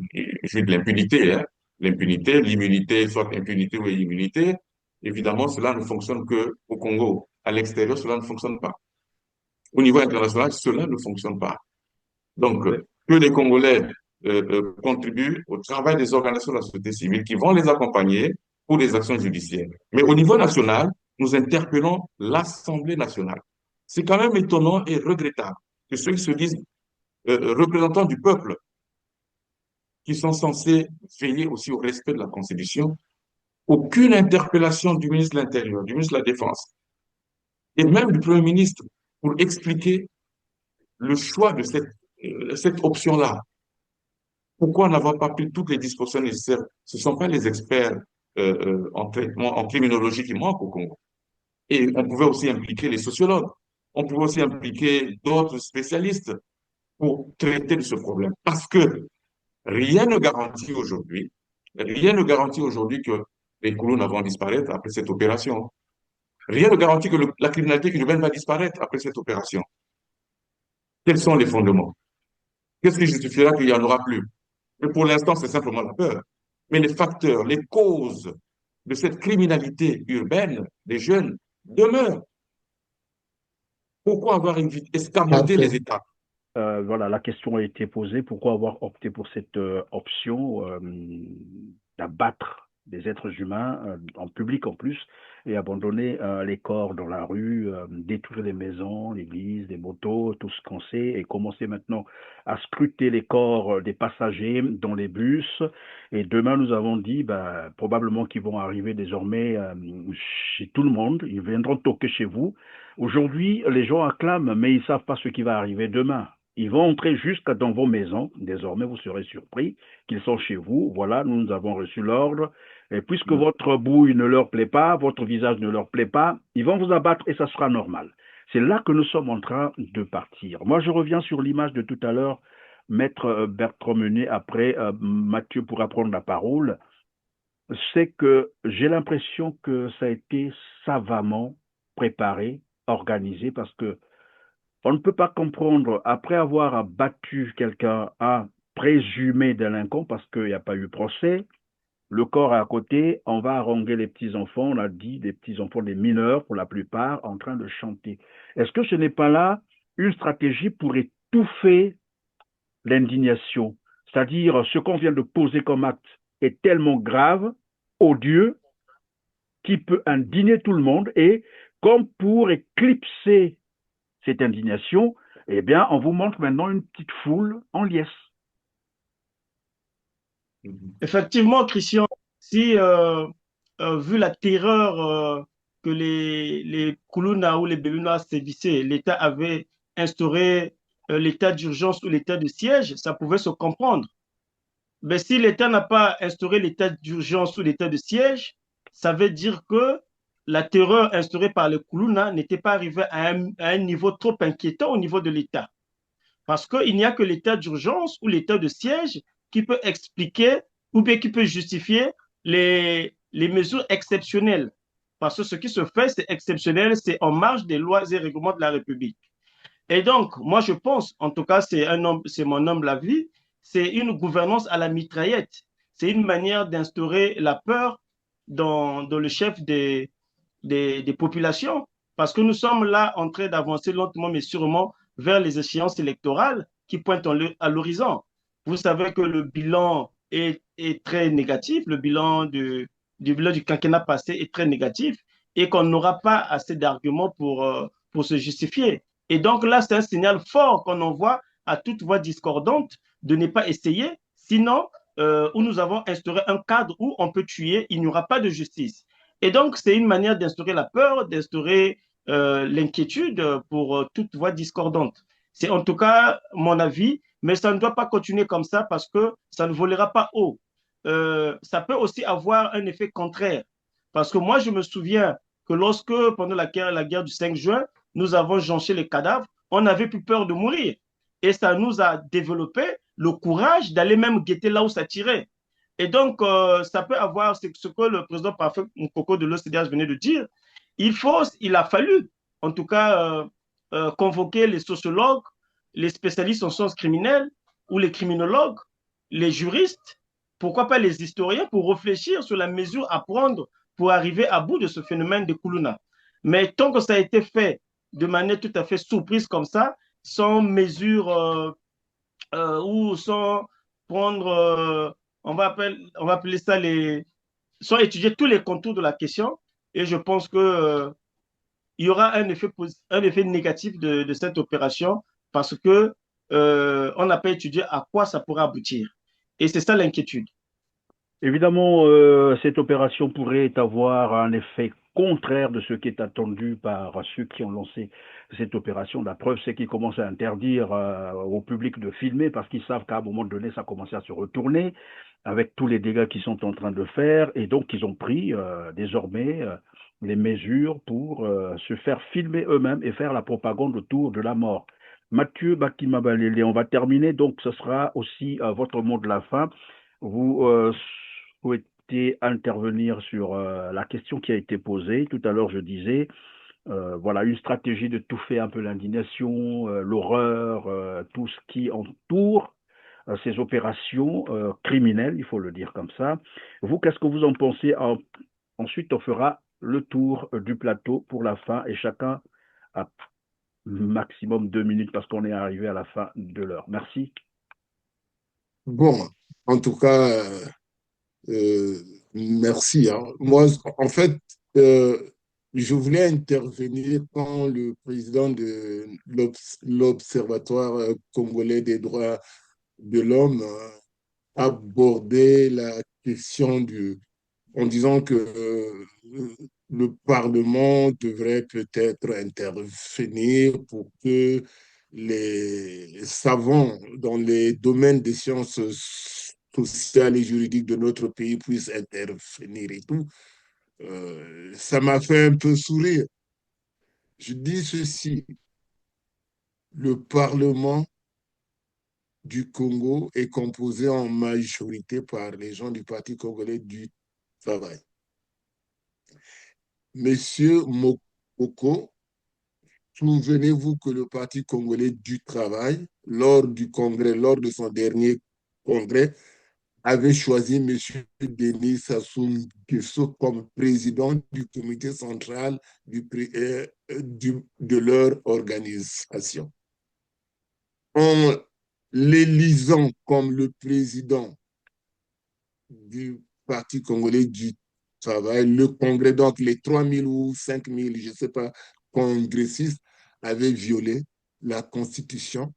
juste de l'impunité, hein, l'impunité, l'immunité, soit impunité ou immunité, évidemment, cela ne fonctionne qu'au Congo. À l'extérieur, cela ne fonctionne pas. Au niveau international, cela ne fonctionne pas. Donc, que les Congolais contribuent au travail des organisations de la société civile qui vont les accompagner pour des actions judiciaires. Mais au niveau national, nous interpellons l'Assemblée nationale. C'est quand même étonnant et regrettable que ceux qui se disent représentants du peuple, qui sont censés veiller aussi au respect de la Constitution, aucune interpellation du ministre de l'Intérieur, du ministre de la Défense, et même du Premier ministre pour expliquer le choix de cette option-là. Pourquoi n'avoir pas pris toutes les dispositions nécessaires? Ce ne sont pas les experts en traitement, en criminologie qui manquent au Congo. Et on pouvait aussi impliquer les sociologues. On pouvait aussi impliquer d'autres spécialistes pour traiter de ce problème. Parce que rien ne garantit aujourd'hui que les colons vont disparaître après cette opération. Rien ne garantit que la criminalité urbaine va disparaître après cette opération. Quels sont les fondements? Qu'est-ce qui justifiera qu'il n'y en aura plus? Mais pour l'instant, c'est simplement la peur. Mais les facteurs, les causes de cette criminalité urbaine des jeunes demeurent. Pourquoi avoir escamoté les États? Voilà, la question a été posée. Pourquoi avoir opté pour cette option d'abattre des êtres humains en public en plus et abandonner les corps dans la rue, détruire les maisons, l'église, les motos, tout ce qu'on sait, et commencer maintenant à scruter les corps des passagers dans les bus. Et demain, nous avons dit probablement qu'ils vont arriver désormais chez tout le monde. Ils viendront toquer chez vous. Aujourd'hui, les gens acclament, mais ils ne savent pas ce qui va arriver demain. Ils vont entrer jusqu'à dans vos maisons. Désormais, vous serez surpris qu'ils sont chez vous. Voilà, nous avons reçu l'ordre. Et puisque votre bouille ne leur plaît pas, votre visage ne leur plaît pas, ils vont vous abattre et ça sera normal. C'est là que nous sommes en train de partir. Moi, je reviens sur l'image de tout à l'heure. Maître Bertrand Meunier, après Mathieu pourra prendre la parole. C'est que j'ai l'impression que ça a été savamment préparé, organisé, parce que on ne peut pas comprendre, après avoir abattu quelqu'un, un présumé délinquant, parce qu'il n'y a pas eu procès, le corps est à côté, on va haranguer les petits-enfants, on a dit des petits-enfants, des mineurs pour la plupart, en train de chanter. Est-ce que ce n'est pas là une stratégie pour étouffer l'indignation? C'est-à-dire, ce qu'on vient de poser comme acte est tellement grave, odieux, qui peut indigner tout le monde. Et comme pour éclipser cette indignation, eh bien, on vous montre maintenant une petite foule en liesse. Effectivement, Christian, si vu la terreur que les Kuluna ou les Beluna sévissaient, l'État avait instauré l'état d'urgence ou l'état de siège, ça pouvait se comprendre. Mais si l'État n'a pas instauré l'état d'urgence ou l'état de siège, ça veut dire que la terreur instaurée par les Kuluna n'était pas arrivée à un niveau trop inquiétant au niveau de l'État. Parce qu'il n'y a que l'état d'urgence ou l'état de siège qui peut expliquer ou bien qui peut justifier les mesures exceptionnelles. Parce que ce qui se fait, c'est exceptionnel, c'est en marge des lois et règlements de la République. Et donc, moi, je pense, en tout cas, c'est mon humble avis, c'est une gouvernance à la mitraillette. C'est une manière d'instaurer la peur dans le chef des populations. Parce que nous sommes là en train d'avancer lentement mais sûrement vers les échéances électorales qui pointent à l'horizon. Vous savez que le bilan est très négatif, le bilan du quinquennat passé est très négatif et qu'on n'aura pas assez d'arguments pour se justifier. Et donc là, c'est un signal fort qu'on envoie à toute voix discordante de ne pas essayer, sinon, où nous avons instauré un cadre où on peut tuer, il n'y aura pas de justice. Et donc, c'est une manière d'instaurer la peur, d'instaurer l'inquiétude pour toute voix discordante. C'est en tout cas mon avis, mais ça ne doit pas continuer comme ça parce que ça ne volera pas haut. Ça peut aussi avoir un effet contraire. Parce que moi, je me souviens que lorsque, pendant la guerre du 5 juin, nous avons jonché les cadavres, on n'avait plus peur de mourir. Et ça nous a développé le courage d'aller même guetter là où ça tirait. Et donc, ça peut avoir ce que le président parfait Nkoko de l'OCDH venait de dire. Il a fallu, en tout cas, convoquer les sociologues, les spécialistes en sciences criminelles ou les criminologues, les juristes, pourquoi pas les historiens, pour réfléchir sur la mesure à prendre pour arriver à bout de ce phénomène de Kuluna. Mais tant que ça a été fait de manière tout à fait surprise comme ça, sans mesure ou sans prendre, on va appeler ça sans étudier tous les contours de la question. Et je pense que il y aura un effet négatif de cette opération parce que on n'a pas étudié à quoi ça pourrait aboutir. Et c'est ça l'inquiétude. Évidemment, cette opération pourrait avoir un effet contraire de ce qui est attendu par ceux qui ont lancé cette opération. La preuve, c'est qu'ils commencent à interdire au public de filmer parce qu'ils savent qu'à un moment donné, ça commence à se retourner avec tous les dégâts qu'ils sont en train de faire. Et donc, ils ont pris désormais les mesures pour se faire filmer eux-mêmes et faire la propagande autour de la mort. Mathieu Bakimabalele, on va terminer. Donc, ce sera aussi votre mot de la fin. Vous souhaitez intervenir sur la question qui a été posée. Tout à l'heure, je disais, voilà, une stratégie de touffer un peu l'indignation, l'horreur, tout ce qui entoure ces opérations criminelles, il faut le dire comme ça. Vous, qu'est-ce que vous en pensez? Ensuite, on fera le tour du plateau pour la fin et chacun a maximum 2 minutes parce qu'on est arrivé à la fin de l'heure. Merci. Bon, en tout cas, merci. Hein. Moi, en fait, je voulais intervenir quand le président de l'Observatoire congolais des droits de l'homme abordait la question en disant que le Parlement devrait peut-être intervenir pour que les savants dans les domaines des sciences sociales et juridiques de notre pays puissent intervenir et tout. Ça m'a fait un peu sourire. Je dis ceci, le Parlement du Congo est composé en majorité par les gens du Parti congolais du travail. Monsieur Mokoko, souvenez-vous que le Parti congolais du travail, lors de son dernier congrès, avait choisi M. Denis Sassou Nguesso comme président du comité central de leur organisation. En l'élisant comme le président du Parti congolais du Ça va être le Congrès, donc les 3000 ou 5000, je ne sais pas, congressistes avaient violé la Constitution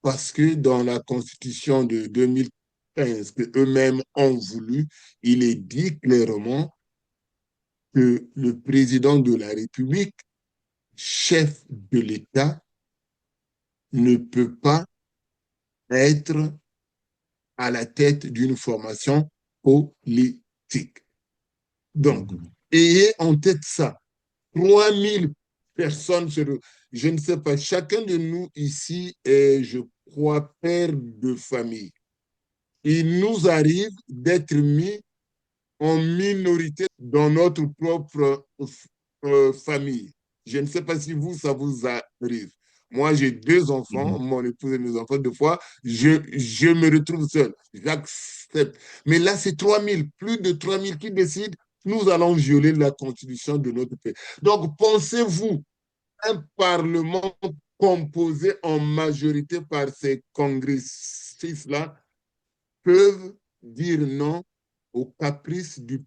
parce que dans la Constitution de 2015 que eux-mêmes ont voulu, il est dit clairement que le président de la République, chef de l'État, ne peut pas être à la tête d'une formation politique. Donc, ayez en tête ça. 3000 personnes, je ne sais pas, chacun de nous ici est, je crois, père de famille. Il nous arrive d'être mis en minorité dans notre propre famille. Je ne sais pas si vous, ça vous arrive. Moi, j'ai 2 enfants, mon épouse et mes enfants. Deux fois, je me retrouve seul. J'accepte. Mais là, c'est 3000, plus de 3000 qui décident. Nous allons violer la constitution de notre pays. Donc, pensez-vous, un parlement composé en majorité par ces congressistes-là peuvent dire non aux caprices de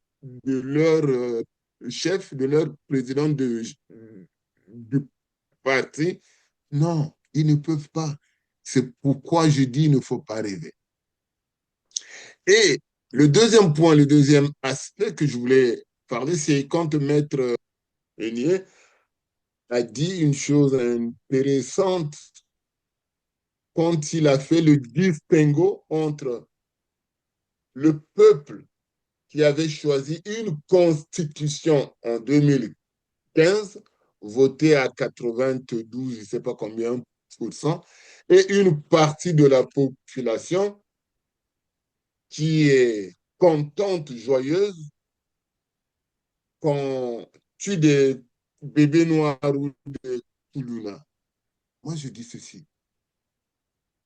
leur chef, de leur président du parti? Non, ils ne peuvent pas. C'est pourquoi je dis qu'il ne faut pas rêver. Et le deuxième point, le deuxième aspect que je voulais parler, c'est quand Maître Régnier a dit une chose intéressante quand il a fait le distinguo entre le peuple qui avait choisi une constitution en 2015, votée à 92, je ne sais pas combien pour cent, et une partie de la population qui est contente, joyeuse, qu'on tue des bébés noirs ou des Touloulans. Moi, je dis ceci.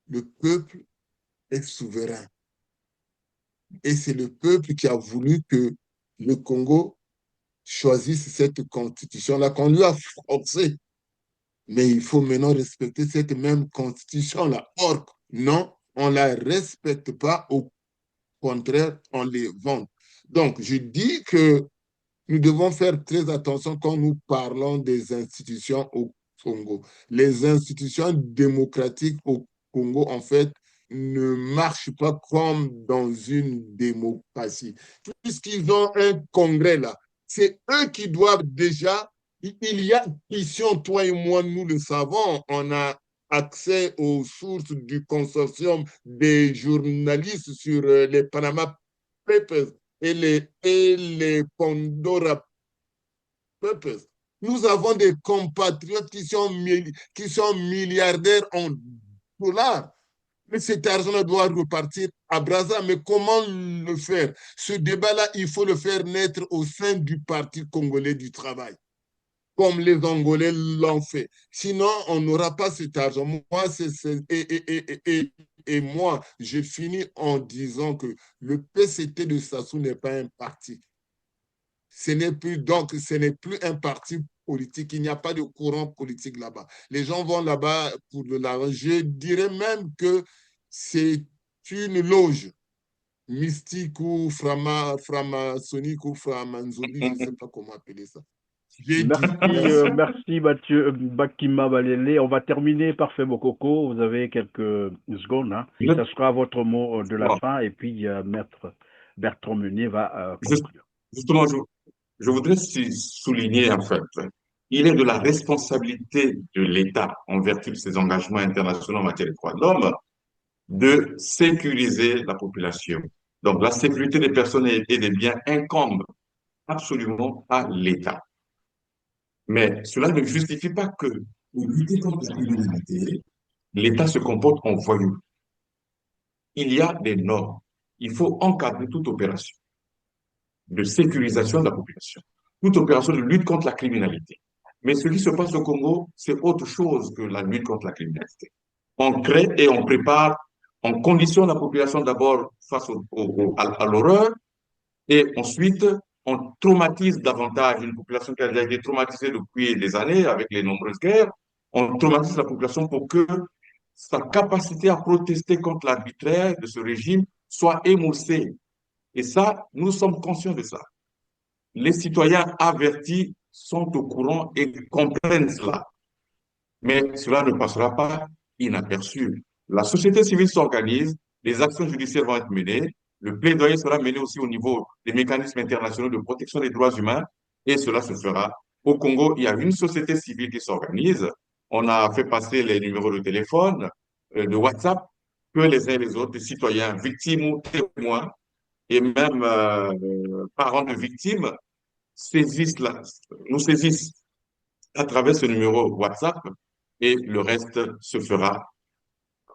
Le peuple est souverain. Et c'est le peuple qui a voulu que le Congo choisisse cette constitution-là, qu'on lui a forcé. Mais il faut maintenant respecter cette même constitution-là. Or, non, on ne la respecte pas. Au contraire, on les vante. Donc, je dis que nous devons faire très attention quand nous parlons des institutions au Congo. Les institutions démocratiques au Congo, en fait, ne marchent pas comme dans une démocratie. Puisqu'ils ont un congrès là, c'est eux qui doivent déjà. Il y a question, toi et moi, nous le savons, on a accès aux sources du consortium des journalistes sur les Panama Papers et les Pandora Papers. Nous avons des compatriotes qui sont milliardaires en dollars. Mais cet argent doit repartir à Brazza. Mais comment le faire? Ce débat-là, il faut le faire naître au sein du Parti congolais du travail, comme les Angolais l'ont fait. Sinon, on n'aura pas cet argent. Moi, et moi, je finis en disant que le PCT de Sassou n'est pas un parti. Ce n'est plus un parti politique. Il n'y a pas de courant politique là-bas. Les gens vont là-bas pour de l'argent. Je dirais même que c'est une loge mystique ou framasonique ou framanzoli, je ne sais pas comment appeler ça. Merci Mathieu Bakima Balele. On va terminer par Febo Koko. Vous avez quelques secondes. Hein. Ça sera votre mot de la fin et puis Maître Bertrand Meunier va conclure. Justement, je voudrais souligner en fait, il est de la responsabilité de l'État, en vertu de ses engagements internationaux en matière de droits de l'homme, de sécuriser la population. Donc la sécurité des personnes et des biens incombe absolument à l'État. Mais cela ne justifie pas que, pour lutter contre la criminalité, l'État se comporte en voyou. Il y a des normes. Il faut encadrer toute opération de sécurisation de la population, toute opération de lutte contre la criminalité. Mais ce qui se passe au Congo, c'est autre chose que la lutte contre la criminalité. On crée et on prépare, on conditionne la population d'abord face à l'horreur, et ensuite, on traumatise davantage une population qui a déjà été traumatisée depuis des années avec les nombreuses guerres. On traumatise la population pour que sa capacité à protester contre l'arbitraire de ce régime soit émoussée. Et ça, nous sommes conscients de ça. les citoyens avertis sont au courant et comprennent cela. Mais cela ne passera pas inaperçu. La société civile s'organise, les actions judiciaires vont être menées, le plaidoyer sera mené aussi au niveau des mécanismes internationaux de protection des droits humains, et cela se fera. Au Congo, il y a une société civile qui s'organise. On a fait passer les numéros de téléphone, de WhatsApp, que les uns et les autres, les citoyens, victimes ou témoins, et même parents de victimes, nous saisissent à travers ce numéro WhatsApp, et le reste se fera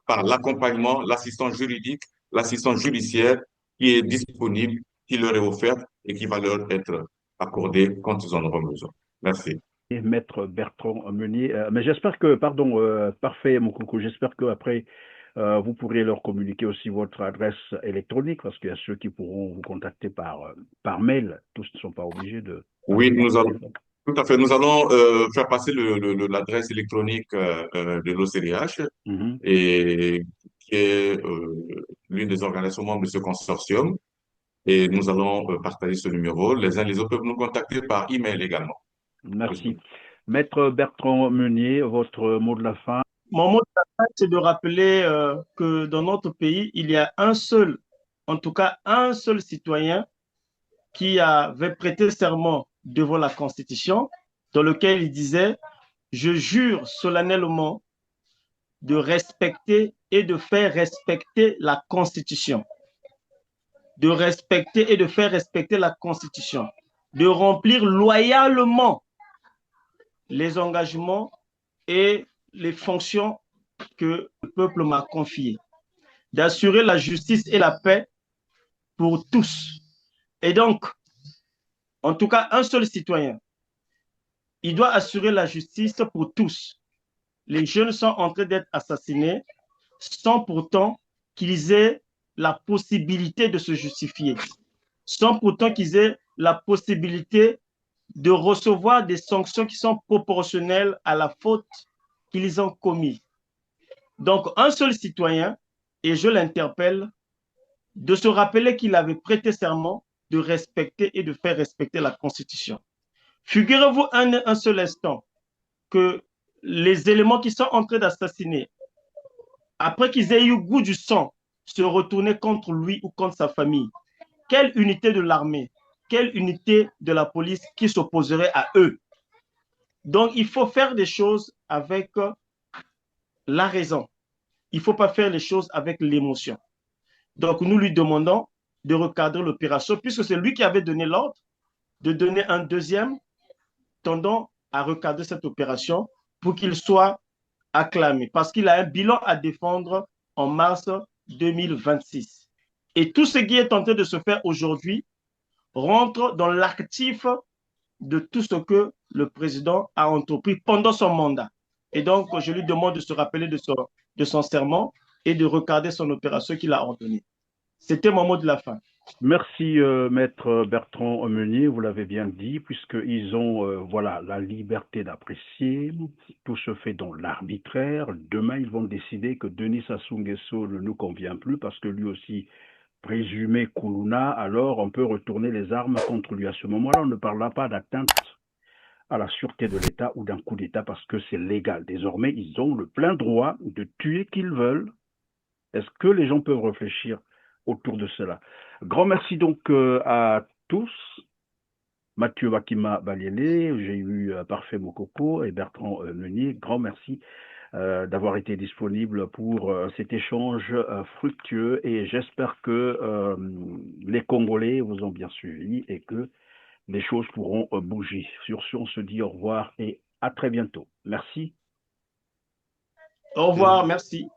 par l'accompagnement, l'assistance juridique, l'assistance judiciaire qui est disponible, qui leur est offerte et qui va leur être accordée quand ils en auront besoin. Merci. Et Maître Bertrand Meunier, mais j'espère que, pardon, parfait, mon coucou, j'espère qu'après, vous pourrez leur communiquer aussi votre adresse électronique, parce qu'il y a ceux qui pourront vous contacter par mail. Tous ne sont pas obligés de Oui, passer par nous allons, téléphone. tout à fait. Nous allons faire passer l'adresse électronique de l'OCDH Mhm. et qui est l'une des organisations membres de ce consortium. Et nous allons partager ce numéro. Les uns les autres peuvent nous contacter par email également. Merci. Maître Bertrand Meunier, votre mot de la fin. Mon mot de la fin, c'est de rappeler que dans notre pays, il y a un seul, en tout cas un seul citoyen qui avait prêté serment devant la Constitution, dans lequel il disait « Je jure solennellement de respecter et de faire respecter la Constitution. » De respecter et de faire respecter la Constitution. De remplir loyalement les engagements et les fonctions que le peuple m'a confiées. D'assurer la justice et la paix pour tous. Et donc, en tout cas, un seul citoyen, il doit assurer la justice pour tous. Les jeunes sont en train d'être assassinés sans pourtant qu'ils aient la possibilité de se justifier, sans pourtant qu'ils aient la possibilité de recevoir des sanctions qui sont proportionnelles à la faute qu'ils ont commise. Donc, un seul citoyen, et je l'interpelle, de se rappeler qu'il avait prêté serment de respecter et de faire respecter la Constitution. Figurez-vous un seul instant que les éléments qui sont en train d'assassiner, après qu'ils aient eu goût du sang, se retourner contre lui ou contre sa famille. Quelle unité de l'armée, quelle unité de la police qui s'opposerait à eux? Donc, il faut faire des choses avec la raison. Il ne faut pas faire les choses avec l'émotion. Donc, nous lui demandons de recadrer l'opération, puisque c'est lui qui avait donné l'ordre de donner un deuxième tendant à recadrer cette opération pour qu'il soit acclamé, parce qu'il a un bilan à défendre en mars 2026. Et tout ce qui est en train de se faire aujourd'hui rentre dans l'actif de tout ce que le président a entrepris pendant son mandat. Et donc, je lui demande de se rappeler de son serment et de regarder son opération qu'il a ordonnée. C'était mon mot de la fin. Merci, Maître Bertrand Meunier, vous l'avez bien dit, puisqu'ils ont voilà, la liberté d'apprécier, tout se fait dans l'arbitraire. Demain, ils vont décider que Denis Sassou Nguesso ne nous convient plus parce que lui aussi présumé Koulouna, alors on peut retourner les armes contre lui. À ce moment-là, on ne parlera pas d'atteinte à la sûreté de l'État ou d'un coup d'État parce que c'est légal. Désormais, ils ont le plein droit de tuer qui ils veulent. Est-ce que les gens peuvent réfléchir autour de cela? Grand merci donc à tous. Mathieu Wakima Baliélé, j'ai eu Parfait Mokoko et Bertrand Meunier. Grand merci d'avoir été disponible pour cet échange fructueux et j'espère que les Congolais vous ont bien suivi et que les choses pourront bouger. Sur ce, on se dit au revoir et à très bientôt. Merci. Au revoir, merci.